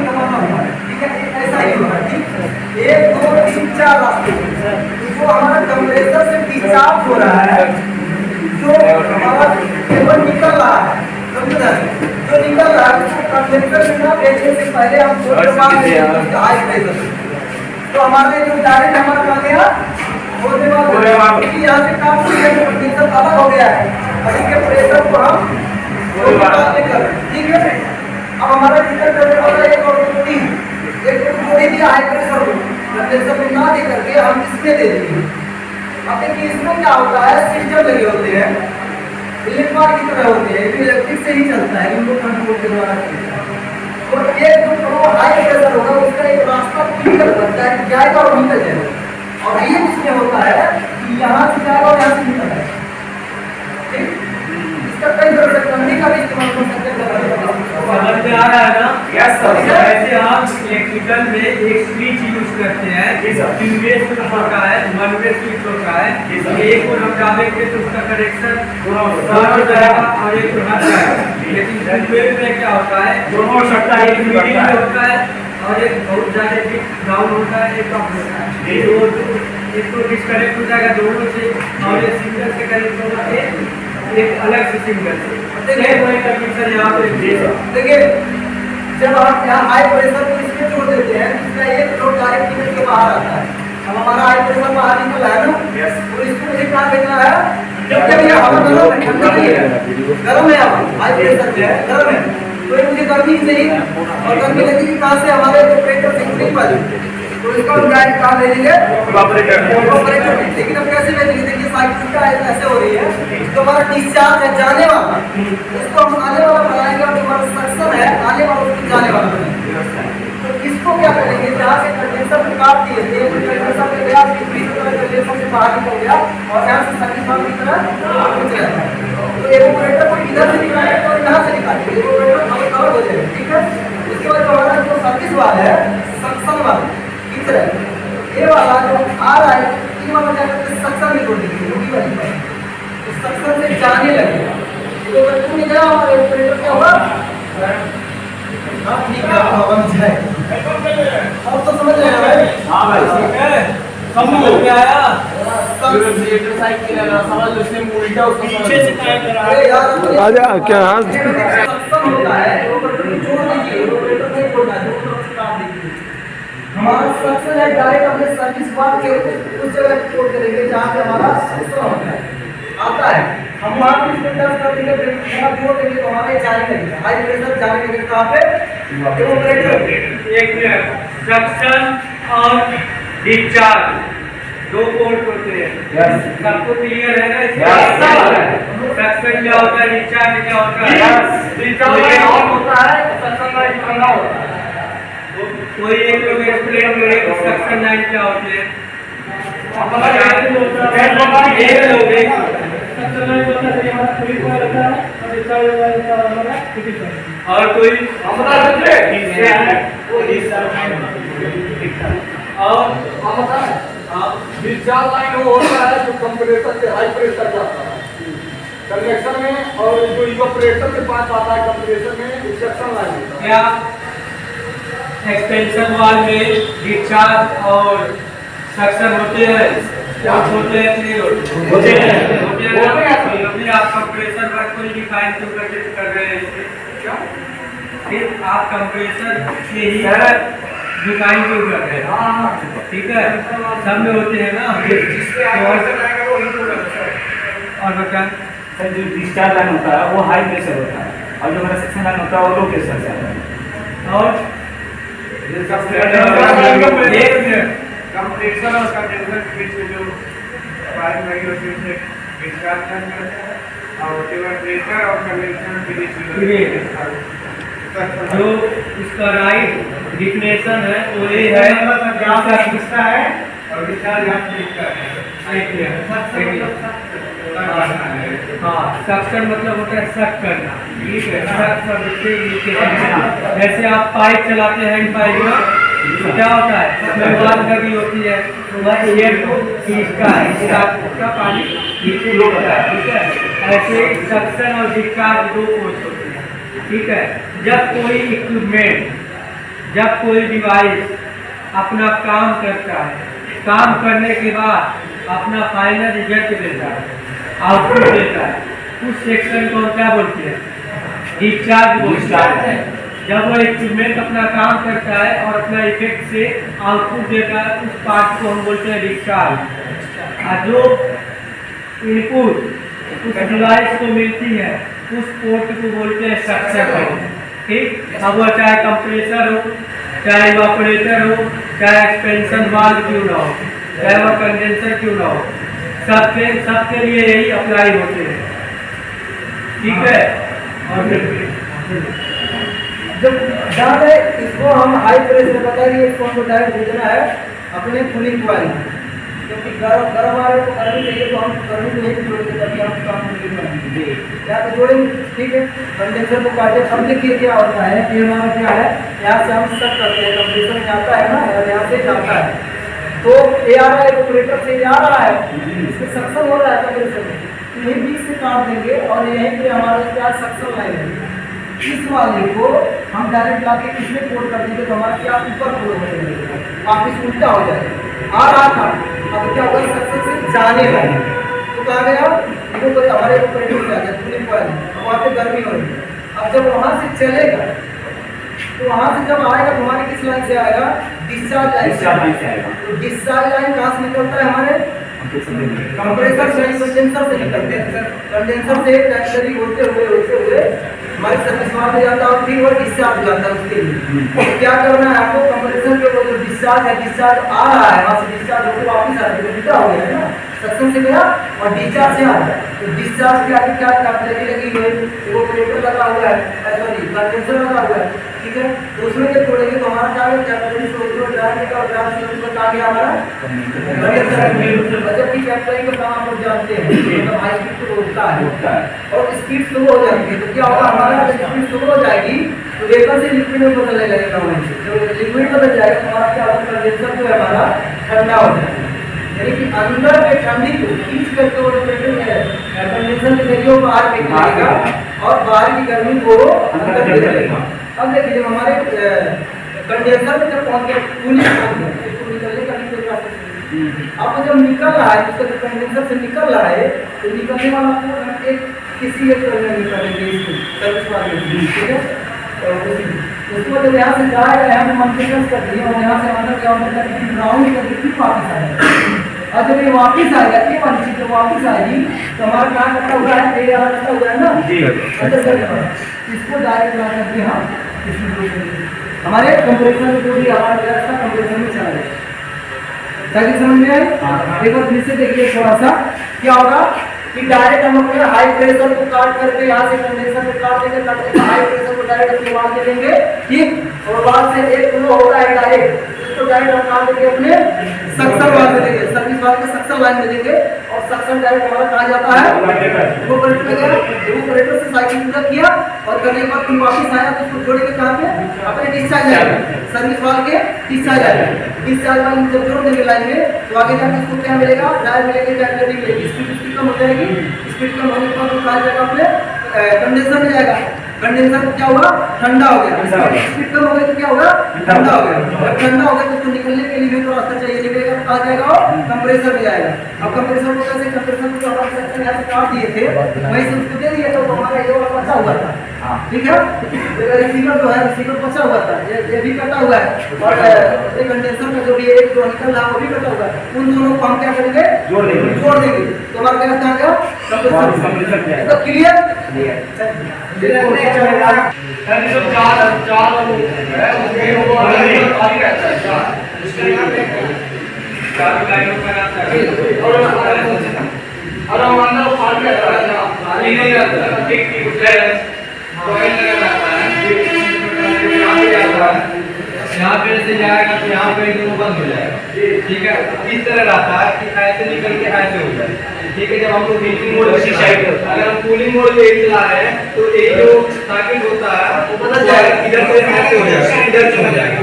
ठीक है, ऐसा ही होगा, ठीक। 1 2 3 4 रास्ते जो हमारा कंप्रेसर से डिस्चार्ज हो रहा है, जो हमारा केबल निकल रहा है, समझना, जो निकल रहा है उसको कंप्रेसर में ना भेजने से पहले हम हाई प्रेशर, तो हमारे जो डायरेक्ट हमारा आ गया होने वाला यहाँ से काम कंप्रेसर अलग हो गया है, और इसके प्रेशर को हम ठीक है। अब हमारा जिक्र करने वाला एक और तीन, एक थोड़ी सी हाई प्रेशर कंडेंसर में ना दे करके हम इसमें दे देंगे। अब देखिए इसमें क्या होता है, सिस्टम लगे होते हैं, इलेक्ट्रॉन की तरह होते हैं, इलेक्ट्रिक से ही चलता है, इनको कंट्रोल के द्वारा चलता है। और ये जो हाई प्रेशर होगा उसका एक रास्ता क्लियर बनता है, जाएगा और निकल जाएगा, और ये इसमें होता है कि यहाँ से जाएगा और यहाँ से निकल जाएगा, ठीक। कई तरह से कंपनी का भी इस्तेमाल कर सकते हैं, समझ में आ रहा है ना? Yes sir. जैसे हम इलेक्ट्रिकल में एक स्विच यूज करते हैं, टू वे स्विच होता है, वन वे स्विच होता है, एक को हम डालेंगे तो उसका कनेक्शन दोनों हो जाएगा और एक को हट जाएगा। लेकिन टू वे में क्या होता है, दोनों हो सकता है, एक मीडियम होता है और एक बहुत ज्यादा डाउन होता है, एक कम होता है। एक तो डिस्कनेक्ट हो जाएगा दोनों से, और एक सिंगल से कनेक्ट होगा एक अलग से सिंगल से। देखिए वही कंडीशन यहाँ पे देखिए, जब आप यहाँ हाई प्रेशर को इसमें छोड़ देते हैं, इसका एक फ्लोट डायरेक्ट निकल के बाहर आता है। अब हमारा हाई प्रेशर बाहर निकल है ना, तो इसको मुझे क्या देखना है, जब ये हवा गरम है, ठंडा नहीं है, गरम है, हवा हाई प्रेशर पे है, गरम है, तो ये मुझे गर्मी चाहिए, और गर्मी लगेगी कहाँ से, हमारे प्रेशर से कूलिंग पर, तो इसको हम डायरेक्ट कहाँ ले लेंगे, ऑपरेटर। लेकिन अब कैसे भेजेंगे, देखिए साइकिल का ऐसे हो रही है, जो हमारा डिस्चार्ज है जाने वाला, उसको हम आने वाला बनाएंगे, और जो हमारा सक्शन है आने वाला उसको जाने वाला बनाएंगे। तो इसको क्या करेंगे, जहाँ से कंडेंसर को काट दिए थे, कंडेंसर में गया, कंडेंसर से बाहर निकल गया, और यहाँ से सर्विस वाल्व की तरह कुछ रहता है। तो एवेपोरेटर को इधर से निकालेंगे और यहाँ से निकालेंगे, एवेपोरेटर कवर हो जाएगा, ठीक है। उसके बाद हमारा जो सर्विस वाल्व है, सक्शन वाल्व, ये वाला जो आ रहा है, ये वाला क्या करते हैं, सक्शन में जोड़ देंगे, तो सक्शन से जाने लगेगा, तो अगर तू नहीं गया हमारे ऑपरेटर क्या होगा, ठीक है, हवा में जाएगा। अब तो समझ रहे हैं भाई? हाँ भाई, समझ में आया। साइकिल है ना, समझ लो, इसने उल्टा उसको पीछे से टाइप करा है यार, आजा क्या सक्शन होता है, ऑपरेटर जोड़ दीजिए, ऑपरेटर नहीं जोड़ना, सक्सेस है डायरेक्ट हमने सर्विस बात के उस जगह कोड करेंगे जहाँ पे हमारा सक्सेस होता है आता है। हम वहाँ पे इसको टच कर देंगे प्रेशर जोड़ देंगे तो हमारा जाने लगेगा हाई प्रेशर जाने लगेगा कहाँ पे इवेपोरेटर। एक मिनट, सक्शन और डिस्चार्ज दो पोर्ट होते हैं। सबको क्लियर है ना? सक्शन क्या होता है, डिस्चार्ज क्या होता है? डिस्चार्ज ऑन होता है, सक्शन लाइन बंद होता है। कोई एक लोग एक्सप्लेन करे कि सक्शन लाइन क्या होती है? और कोई डिस्चार्ज लाइन वो होता है जो कंप्रेसर से हाई प्रेशर जाता है कन्वेक्शन में, और जो इवेपोरेटर के पास आता है कंप्रेसर में सक्शन लाइन होता है। क्या एक्सपेंशन वाल में डिस्चार्ज और सक्शन होते हैं? क्या होते हैं? नहीं होते हैं। अभी आप कंप्रेसर वर्क को डिफाइन क्यों कर रहे हैं? क्या सिर्फ आप कंप्रेसर से ही डिफाइन क्यों कर रहे हैं? ठीक है, सब में होते हैं ना। और बता सर, जो डिस्चार्ज लाइन होता है वो हाई प्रेशर होता है और जो हमारा सेक्शन लाइन होता है वो लो प्रेशर से आता है। और कंप्रेसर और कंडेंसर के बीच में जो पाइप लगी होती है उसे डिस्चार्ज करते हैं और इवेपोरेटर और कंडेंसर के बीच में जो इसका राइट डिफिनेशन है वो ये है किसका है और डिस्चार्ज यहाँ पे लिखा है। हाँ, सक्शन मतलब होता है सक करना। ठीक है, सक शब्द से नीचे करना। जैसे आप पाइप चलाते हैं हैंड पाइप में तो क्या होता है, उसमें वाल लगी होती है तो वह एयर को खींचता है, उसका पानी नीचे होता है। ठीक है, ऐसे सक्शन और डिस्चार्ज दो कोर्स होते हैं। ठीक है, जब कोई इक्विपमेंट, जब कोई डिवाइस अपना काम करता है, काम करने के बाद अपना फाइनल रिजल्ट देता है, आउटपुट देता है, उस सेक्शन को हम क्या बोलते हैं? डिस्चार्ज बोलते हैं। जब वो इक्विपमेंट अपना काम करता है और अपना इफेक्ट से आउटपुट देता है, उस पार्ट को हम बोलते हैं डिस्चार्ज। और जो इनपुट उस डिवाइस को मिलती है उस पोर्ट को बोलते हैं सक्शन। ठीक, अब वो चाहे कंप्रेसर हो, चाहे इवेपोरेटर हो, चाहे एक्सपेंशन वाल्व क्यों ना हो, चाहे वो कंडेंसर क्यों ना हो, सबके लिए यही अप्लाई होते हैं। ठीक है, और जब जहाँ पे इसको हम हाई प्रेशर बताएंगे, इसको हमको डायरेक्ट भेजना है अपने कूलिंग कॉइल, क्योंकि गर्म गर्म आ रहे तो गर्मी चाहिए तो हम गर्मी को नहीं जोड़ेंगे तभी हम काम कूलिंग बनाएंगे। या तो जोड़ेंगे, ठीक है। कंडेंसर को काटे, अब देखिए क्या होता है, ये हमारा क्या है, यहाँ से हम सक करते हैं, कंप्रेसर में आता है ना, यहाँ से जाता है तो ये आ रहा है, इवेपोरेटर से ये आ रहा है, इससे सक्शन हो रहा है कंप्रेसर में, तो यही बीच से काट देंगे और यहीं पे हमारा क्या सक्शन लाइन है। इस वाले को हम डायरेक्ट लाके इसमें कोड कर देंगे तो हमारा क्या ऊपर फ्लो हो जाएगा, वापिस उल्टा हो जाएगा। आ रहा था, अब क्या होगा, सक्सेस से जाने लगे तो कहा गया वो कोई हमारे ऑपरेटर में आ गया कूलिंग कॉइल, वहाँ पे गर्मी हो रही है। अब जब वहाँ से चलेगा तो वहाँ से जब आएगा तो हमारे किस लाइन से आएगा? डिस्चार्ज लाइन से आएगा। तो डिस्चार्ज लाइन कहाँ से निकलता है? हमारे कंप्रेसर से, कंडेंसर से निकलते हैं। कंडेंसर से टैक्सरी होते हुए हमारे सर्विस वाल्व में जाता है और फिर वो डिस्चार्ज जाता है उसके लिए। तो क्या करना है आपको, कंप्रेसर के वो जो डिस्चार्ज है, डिस्चार्ज आ रहा है वहाँ से, डिस्चार्ज होकर वापस आ रहा है, उल्टा हो गया है ना, सक्शन से गया और डिस्चार्ज से आ रहा है। तो डिस्चार्ज के आगे क्या लगी हुई है, इवेपोरेटर लगा हुआ है, सॉरी कंडेंसर लगा हुआ है। ठीक है, तो उसमें जब छोड़ेंगे तो हमारा क्या होगा, कैपिलरी से ऊपर जाएगा और ग्राफ से ऊपर आ गया हमारा कंडेंसर। जबकि कैपिलरी का काम आप लोग जानते हैं, मतलब हाई स्पीड को रोकता है और स्पीड स्लो हो जाती है। तो क्या होगा, हमारा जब स्पीड स्लो हो जाएगी तो वेपर से लिक्विड में बदलने लगेगा। वहीं से जब लिक्विड बदल जाएगा तो हमारा क्या होगा, कंडेंसर जो है हमारा ठंडा हो जाएगा, यानी कि अंदर के ठंडी को खींच करके वो कंडेंसर के जरिए बाहर निकलेगा और बाहर की गर्मी को अंदर दे देगा। अब देखिए जब हमारे कंडेंसर में जब पहुंच गया, कूलिंग पहुंच गया, इसको निकलने का भी कोई रास्ता नहीं। अब जब निकल रहा है, जिसका जो कंडेंसर से निकल रहा है, तो निकलने वाला एक किसी एक तरह निकलेंगे इसमें सर्विस वाले, ठीक है। उसको जब यहाँ से जाएगा, यहाँ पे मंथन कर दिए और यहाँ से अंदर क्या होता है कि राउंड करके फिर वापस आएगा। और जब ये वापस आएगा, ये वाली चीज जब वापस आएगी तो हमारा कहाँ कटा हुआ है, ये यहाँ कटा हुआ है ना, अंदर करके इसको डायरेक्ट ला करके हम हमारे कंप्रेसर में जो भी हमारा व्यवस्था कंप्रेसर में चला जाएगा। ताकि समझ में आए। एक बार फिर से देखिए थोड़ा सा क्या होगा कि डायरेक्ट हम अपने हाई प्रेशर को काट करके यहाँ से कंडेंसर को काट देंगे, काट देंगे हाई प्रेशर को डायरेक्ट अपने वहां दे देंगे, ठीक। और बाद से एक फ्लो होता है डायरेक्ट, इसको डायरेक्ट हम काट देंगे अपने सक्शन वाल्व में देंगे, सर्विस वाल्व के सक्शन लाइन में देंगे और सक्शन डायरेक्ट हमारा कहा जाता है वो पलट में गया, वो पलटर से साइकिल पूरा किया और करने के बाद फिर वापस आया तो उसको जोड़ के कहाँ पे अपने डिस्चार्ज आएगा, सर्विस वाल्व के डिस्चार्ज आएगा। डिस्चार्ज वाल्व जब जोड़ देंगे लाइन में तो आगे जाकर इसको क्या मिलेगा, ड्राइव मिलेगी, ड्राइव मिलेगी, स्पीड कम हो जाएगी, स्पीड कम होने के बाद वो कहा जाएगा अपने कंडेंसर में जाएगा। कंडेंसर क्या हुआ, ठंडा हो गया, स्पीड कम हो गई तो क्या होगा, ठंडा हो गया। जब ठंडा हो गया तो उसको निकलने के लिए तो रास्ता चाहिए, निकलेगा तो कहाँ जाएगा, कंप्रेसर में जाएगा। अब कंप्रेसर को कैसे, कंप्रेसर को हमारे सेक्शन यहाँ से काट दिए थे वहीं से उसको दे दिया तो हमारा ये वाला बचा हुआ था, ठीक है। रिसीवर जो है, रिसीवर बचा हुआ था, ये भी कटा हुआ है और ये कंडेंसर में जो भी एक जो निकल रहा है वो भी कटा हुआ है। उन दोनों को हम क्या करेंगे, जोड़ देंगे तो हमारा क्या कहाँ गया, कंप्रेसर। तो क्लियर यहाँ पे से जाएगा तो यहाँ पे दोनों बंद हो जाएगा, ठीक है। इस तरह रहता है कि ऐसे निकल के ऐसे हो जाए, ठीक है। जब हम लोग हीटिंग मोड अगर हम कूलिंग मोड पे चला रहे हैं तो एक जो सर्किट होता है वो बदल जाएगा, इधर से ऐसे हो जाएगा, इधर से हो जाएगा।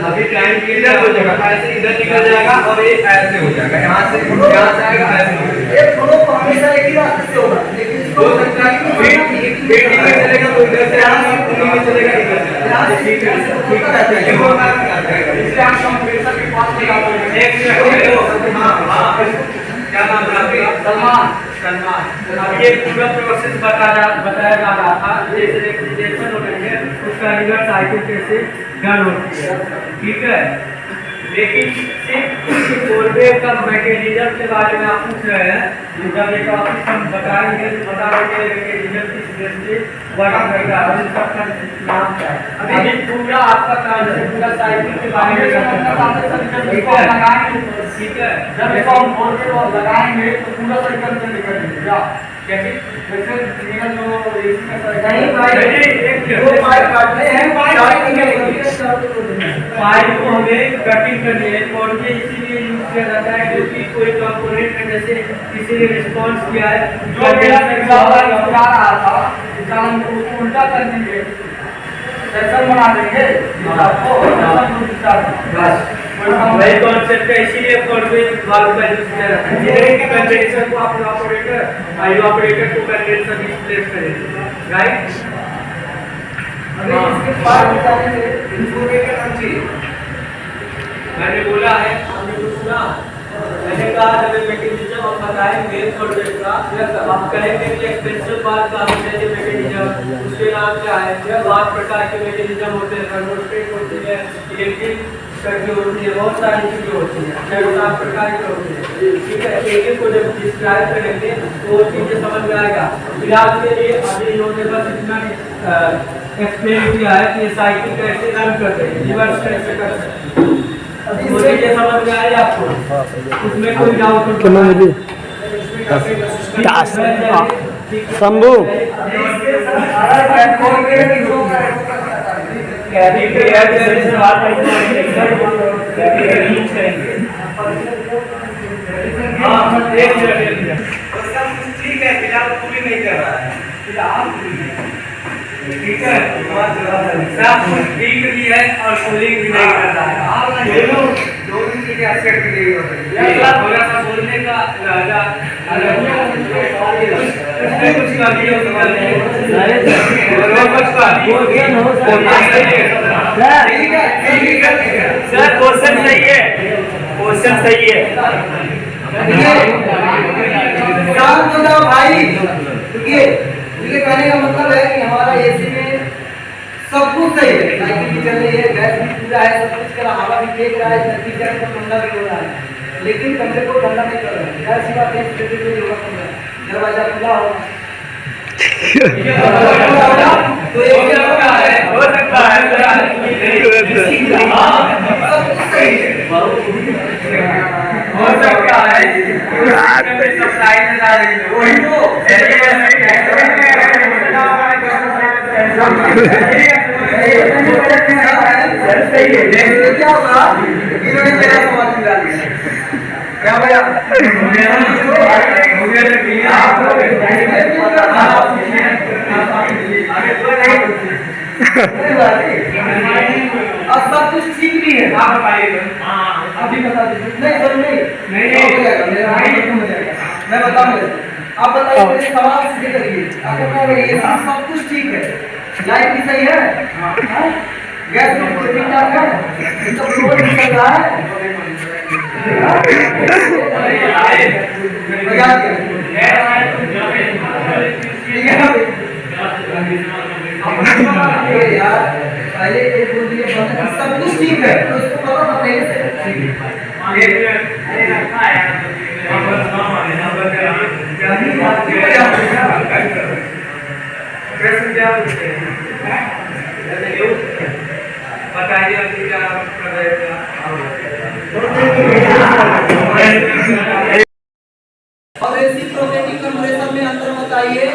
अभी टाइम इधर हो जाएगा, ऐसे इधर निकल जाएगा और ये ऐसे हो जाएगा, यहाँ से आएगा ऐसे हो जाएगा। एक फ्लो हमेशा एक ही रास्ते से होगा, लेकिन इसको वेटिंग में चलेगा तो इधर से आएगा, कूलिंग में चलेगा इधर से, ठीक है। इसलिए आप कंप्रेसर के पास ले आओ, एक मिनट। हाँ, क्या नाम है आपका? सलमान। अब ये पूरा प्रोसेस बताया जा रहा था, जैसे रिजेक्शन हो गई है उसका रिवर्स साइकिल कैसे डन होती है, ठीक है। लेकिन सिर्फ फोरवे का मैकेनिज्म के बारे में आप पूछ रहे हैं, जब एक ऑफिस हम बताएंगे तो बता देंगे मैकेनिज्म किस तरह से वर्क करता है, इसका नाम क्या है। अभी पूरा आपका काम है, पूरा साइकिल के बारे में लगाएंगे, ठीक है। जब इसको हम फोरवे लगाएंगे तो पूरा साइकिल से निकल जाएगा, कैसे वैसे सिग्नल जो एसी का नहीं भाई, वो पाइप काटने हैं, पाइप को हमें कटिंग करनी है और ये इसीलिए यूज किया जाता है क्योंकि कोई कंपोनेंट में जैसे किसी ने रिस्पॉन्स किया है, जो मेरा एग्जाम्पल बता रहा था इसका हम उसको उल्टा कर देंगे, सेक्शन बना देंगे बस वही कॉन्सेप्ट है। इसीलिए फोरवे वाल्व का यूज किया जाता है, जिसके कंडेंसर को आप ऑपरेटर को कंडेंसर डिस्प्लेस करेंगे, राइट। अभी इसके बाद बताने में इन्फॉर्मेशन का नाम चाहिए, मैंने बोला है, हमने तो सुना, मैंने कहा जब मैकेनिज्म हम बताएंगे फोरवे का, हम कहेंगे कि एक्सपेंशन बार का जैसे मैकेनिज्म उसके नाम क्या है, 5 प्रकार के मैकेनिज्म होते हैं, थर्मोस्टेट होती है, इलेक्ट्रिक सर्किट होती है, बहुत सारी चीजें होती हैं, 6-7 प्रकार के होते हैं, ठीक है। एक को जब डिस्क्राइब करेंगे तो वो चीजें समझ में आएगा। फिलहाल के लिए अभी इन्होंने बस इतना एक्सप्लेन किया है कि साइकिल कैसे रन कर रहे हैं, रिवर्स कैसे कर सकते हैं, मुझे ये समझ में आया आपको, उसमें कोई डाउट नहीं। शंभू ठीक है, फिलहाल पूरी नहीं कर रहा है, फिलहाल ठीक है, सब कुछ ठीक भी है और कूलिंग भी नहीं कर रहा है, दोनों चीजें एक्सेप्ट की गई होती है। थोड़ा सा बोलने का सर क्वेश्चन सही है, क्वेश्चन सही है। शांत हो जाओ भाई, देखिए कहने का मतलब है कि हमारा एसी में सब कुछ सही है, साइकिल भी चल रही है, गैस भी पूरा है, सब कुछ करा, हवा भी फेंक रहा है, नतीजा तो ठंडा भी हो रहा है, लेकिन कमरे को ठंडा नहीं कर रहा है। क्या सी बात है, इस तरीके से योगा कर रहा है, दरवाजा खुला होगा तो ये क्या है, हो सकता है सब कुछ सही है। हो सकता है सब लाइन में आ रही है वही तो क्या होगा, इन्होंने मेरा समाज मिला दिया क्या भैया, अब सब कुछ ठीक भी है, आप बताइए अभी बता दीजिए। नहीं सर नहीं हो जाएगा, मेरा खत्म हो जाएगा, मैं बताऊंगा। आप बताइए, मेरे सवाल सीधे करिए। अगर मैं ये सब कुछ ठीक है, लाइट भी सही है, हाँ? गैस भी ठीक ठाक है, सब फ्लोर भी चल रहा है, मजाक है यार, पहले एक बोल दिए सब कुछ ठीक है, तो इसको पता था पहले से। बताइए अभी क्या कर रहे थे। और रेसिप्रोकेटिंग कंप्रेशन में अंतर बताइए।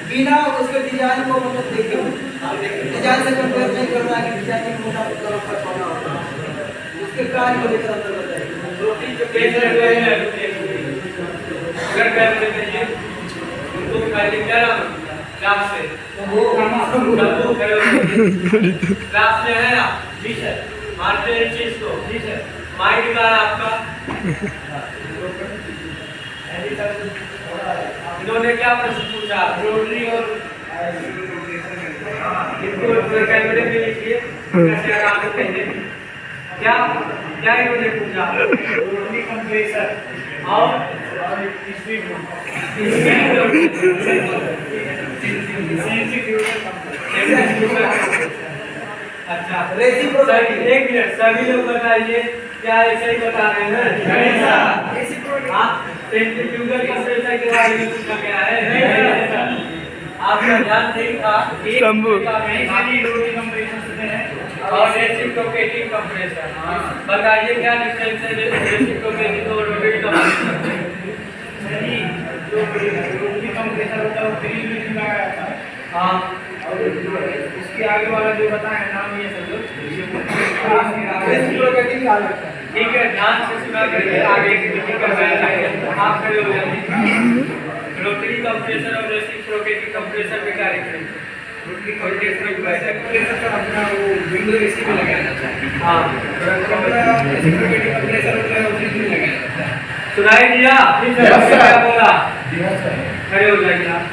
बिना उसके डिजाइन को मतलब देखिए, डिजाइन से कंपेयर नहीं कर रहा है कि डिजाइन में मोटा पतला छोटा होता है, उसके कार्य को लेकर अंतर बताइए। रोटी जो बेच रहे हैं अगर कर लेते हैं उनको पहले क्या ग्राफ से ग्राफ से है ना, ठीक है, मानते हैं इस चीज को, ठीक है, माइंड का है आपका। इन्होंने क्या प्रश्न पूछा, रोटरी और इनको कैमरे में लिखिए कैसे आराम से देंगे। क्या क्या इन्होंने पूछा, रोटरी कंप्रेसर और अच्छा रेसिप्रोकेटिंग, एक मिनट, सभी लोग बताइए क्या ऐसे ही बता रहे हैं? हाँ, सेंट्रीफ्यूगल कंप्रेसर के बारे में पूछा गया है। आपका ध्यान ठीक था, और रेसिप्रोकेटिंग कंप्रेसर। बताइए क्या डिफरेंस है रेसिप्रोकेटिंग और रोटरी कंप्रेसर? रोटरी कंप्रेसर होता है वो ग्रिल में लगाया जाता है, हाँ, और उसके आगे वाला जो बताया नाम ये सब रेसिप्रोकेटिंग क्या लगता है? ठीक है, ध्यान से सुना करिए, आगे की मीटिंग कर रहे हैं, आप खड़े हो जाइए। रोटरी कंप्रेसर और रेसिप्रोकेटिंग कंप्रेसर में क्या डिफरेंस है? रोटरी कंप्रेसर का अपना वो विंडो एसी में लगाया जाता है, हाँ, रेसिप्रोकेटिंग कंप्रेसर होता है उसी में लगाया जाता है। सुनाई दिया? क्या बोला? खड़े हो जाइए आप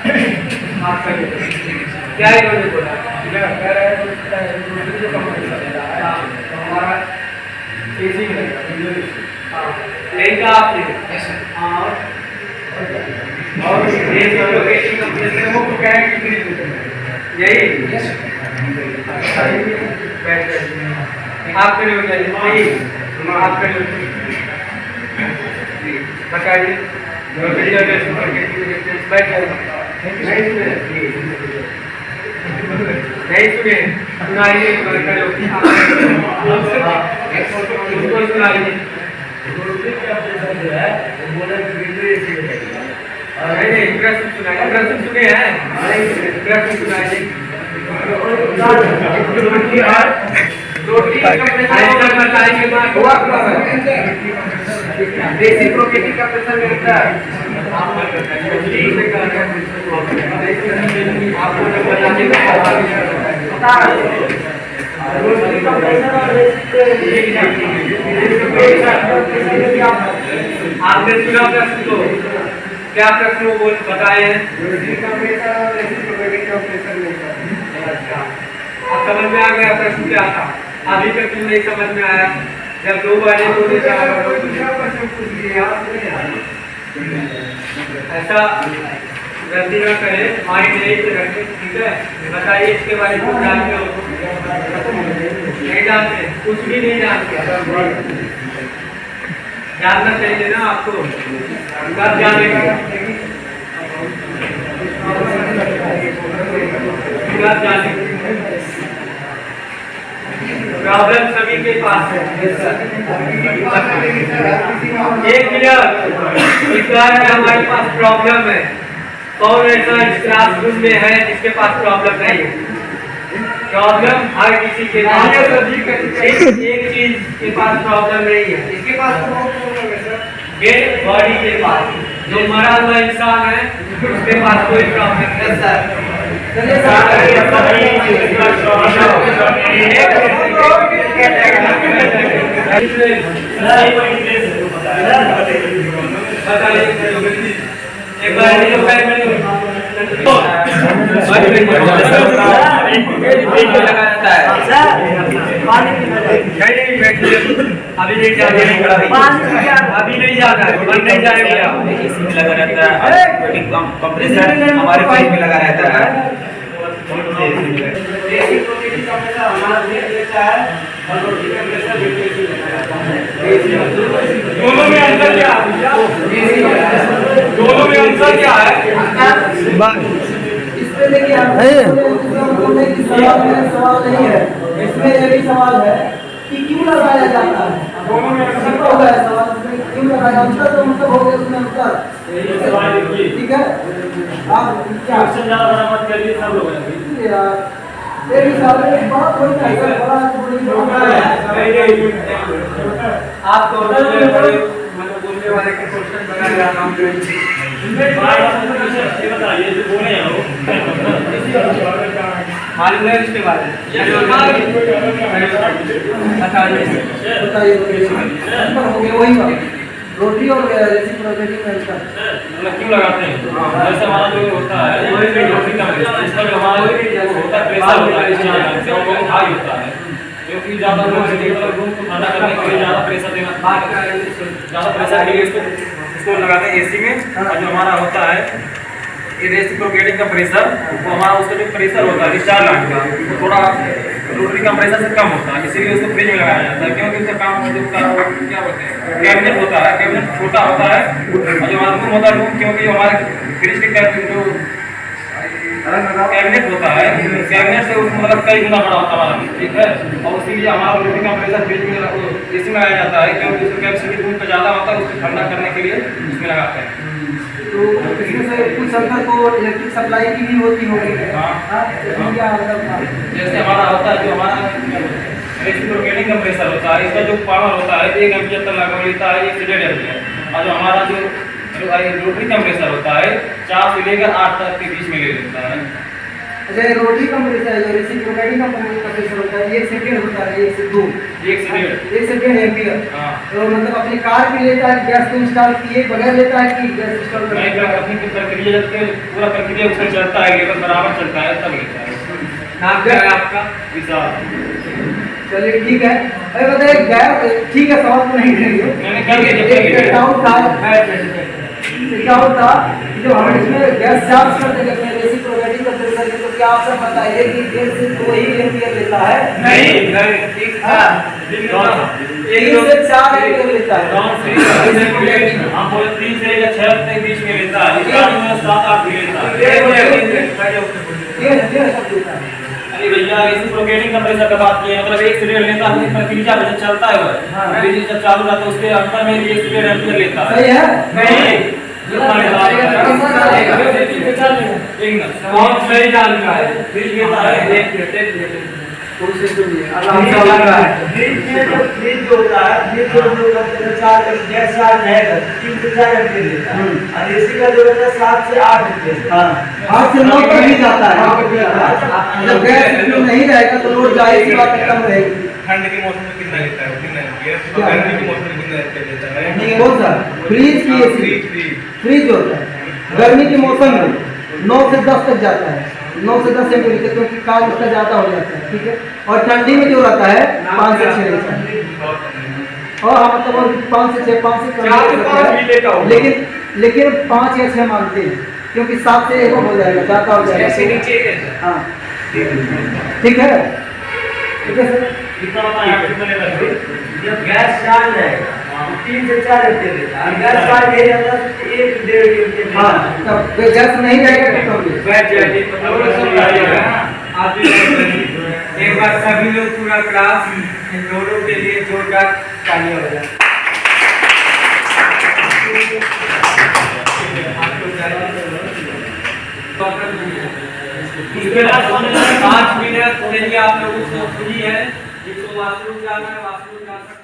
खड़े हो जाइए। क्या इन्होंने बोला? कह रहा है रोटरी जो कंप्रेसर है तो हमारा एसी में लगेगा, विंडो एसी। यही कहा आपने? हाँ, और रेसिप्रोकेटिंग कंप्रेसर वो क्या है कि यही बैठ जाइए, आप खड़े हो जाइए, आप खड़े हो जाइए, बताइए रोटरी और रेसिप्रोकेटिंग डिफरेंस। बैठ जाइए, नहीं सुने, सुनाइए, खड़े होकर उनको सुनाइए। नहीं, प्रश्न सुनाइए, प्रश्न सुने हैं, प्रश्न सुनाइए। रोटी कंप्रेसर बताइए हुआ रेसिप्रोकेटिंग कंप्रेसर में होता है। आपको बताने का रोटरी कंप्रेसर और आपने सुना प्रश्न को, क्या प्रश्न वो बोल बताए हैं? रोटरी कंप्रेसर और रेसिप्रोकेटिंग कंप्रेसर में होता है। अब समझ में आ गया प्रश्न क्या था? अभी तक क्यों नहीं समझ में आया? जब दो बारे तो ऐसा गलती ना करें, माइंड यही से रखें, ठीक है। बताइए इसके बारे में कुछ जानते हो? नहीं जानते, कुछ भी नहीं जानते। जानना चाहिए ना आपको, कब जानेगा, कब जानेगा। प्रॉब्लम सभी के पास है। एक मिनट, हमारे पास प्रॉब्लम है। कौन ऐसा इस क्लासरूम में है जिसके पास प्रॉब्लम नहीं है? प्रॉब्लम हर किसी के पास है। एक चीज के पास प्रॉब्लम नहीं है, इसके पास डेड बॉडी के पास, जो मरा हुआ इंसान है उसके पास कोई प्रॉब्लम नहीं है। एक बार लगा रहता है। अभी नहीं जाना है, अभी नहीं जाना है, बंद नहीं जाएगा। एसी में लगा रहता है, कंप्रेसर हमारे पाइप में लगा रहता है। दोनों में अंतर क्या है? दोनों में अंतर क्या है? इसमें देखिए सवाल नहीं है, इसमें ये भी सवाल है कि क्यों लगाया जाता है। दोनों में अंतर हो गया सवाल, इसमें क्यों लगाया अंतर, तो मतलब हो गया उसमें अंतर, ठीक है। आप क्या मत करिए, सब लोग यार ये भी सारे बहुत कोई ऐसा बड़ा आप तो मतलब बोलने वाले के क्वेश्चन बना रहा हूं। बताइए जो बोले हैं वो मालूम है इसके बारे में? बताइए हो गया वही बात, रोटी और रेसिप्रोकेटिंग में इसका मतलब क्यों लगाते हैं? जैसे हमारा जो होता है रोटी का इसका जो हमारा होता है प्रेशर होता है, वो बहुत हाई होता है, क्योंकि ज़्यादा रूम को ठंडा करने के लिए ज़्यादा प्रेशर देना, ज़्यादा प्रेशर के लिए इसको लगाते हैं एसी में। और जो हमारा होता है ये रेसिप्रोकेटिंग का प्रेशर, वो हमारा उसका जो प्रेशर होता है डिस्चार्ज लाइन का, वो थोड़ा रोटरी कंप्रेसर से कम होता है, इसीलिए उसको फ्रिज में लगाया जाता है। क्योंकि उसका काम जो क्या बोलते हैं कैबिनेट होता है, कैबिनेट छोटा होता है, और जो हमारा रूम होता है रूम, क्योंकि हमारे फ्रिज के जो कैबिनेट होता है, कैबिनेट से उसमें मतलब कई गुना बड़ा होता है, ठीक है। और इसीलिए हमारा रोटरी कंप्रेसर फ्रिज में एसी में लगाया जाता है, क्योंकि उसका कैपेसिटी रूम पर ज़्यादा होता है, उसको ठंडा करने के लिए उसमें लगाते हैं। तो इसमें से कुछ अंदर को इलेक्ट्रिक सप्लाई की भी होती होगी। क्या जैसे हमारा होता है जो हमारा रेसिप्रोकेटिंग कंप्रेसर होता है, इसका जो पावर होता है 1 एम्पीयर तक लगभग लेता है, 1 से 1.5 एम्पीयर। और जो हमारा जो रोटरी कंप्रेसर होता है 4 से लेकर 8 तक के बीच में ले लेता है। अच्छा, रोटरी कंप्रेसर जो रेसिप्रोकेटिंग कंप्रेसर होता है 1 से 1.5 होता है, 1 से 2, 1 से 1.5 एम्पीयर। हाँ। तो मतलब अपनी कार भी लेता है, गैस को इंस्टॉल किए बगैर लेता है कि गैस इंस्टॉल नहीं, अपनी प्रक्रिया पूरा प्रक्रिया उसमें चलता है, लेकिन बराबर चलता है तब लेता है। नाम क्या है आपका? विशाल। चलिए ठीक है। अरे बताइए गैस, ठीक है सवाल तो नहीं करेंगे। क्या होता जो हम इसमें गैस चार्ज करते हैं अपने रेसिप्रोकेटिंग कंप्रेसर के, तो क्या आपको बताइए कि 1 से 2 ही एम्पीयर लेता है? नहीं, 3 से 4 एम्पीयर लेता है। हम बोले 3 से 6 तक बीच में लेता है, 7-8 भी लेता है। अरे भैया रेसिप्रोकेटिंग कंप्रेसर का बात किए, मतलब 1 से 1.5 लेता है, प्रक्रिया जब चलता है वह फ्रिज जब चालू रहता है उसके अंतर में 1 से 1.5 एम्पीयर लेता है। सही है? नहीं, बहुत सही जानना है। फ्रिज लेता है फ्रिज जो होता है, फ्रिज जो गैस चार्ज है 3 से 4 एम्पीयर लेता है, और एसी का जो है 7 से 8 एम्पीयर। 8 से 9 तक भी जाता है। जब गैस नहीं रहेगा तो लोड जाएगी, बात कम रहेगी। ठंड के मौसम में कितना लेता है? कितना एम्पीयर? गर्मी के मौसम में कितना एम्पीयर लेता है? नहीं, कौन सा फ्रिज की एसी? फ्रिज होता है गर्मी के मौसम में 9 से 10 तक जाता है, 9 से 10 एम्पीयर, क्योंकि काम उसका ज़्यादा हो जाता है, ठीक है। और ठंडी में जो रहता है 5 से 6 रहता है, और हाँ मतलब 5 से 6, 5 से कम, लेकिन 5 या 6 मानते हैं, क्योंकि 7 से 1 हो जाएगा, 4 का हो जाएगा। ऐसे नीचे ही है हाँ ठीक है, ठीक है सर। जब गैस चार्ज जाएगा 3 से 4 घंटे और गैस चार्ज नहीं रहता तो 1-1.5 घंटे में। हाँ तब गैस नहीं जाएगा तो बैठ जाइए तो दोनों सब जाइएगा। आप भी एक बार सभी लोग पूरा क्लास इन दोनों के लिए जोरदार तालियां हो जाए। इसके बाद 5 मिनट के लिए आप लोगों को फ्री है, जिसको वाशरूम जाना है वाशरूम जा सकते हैं।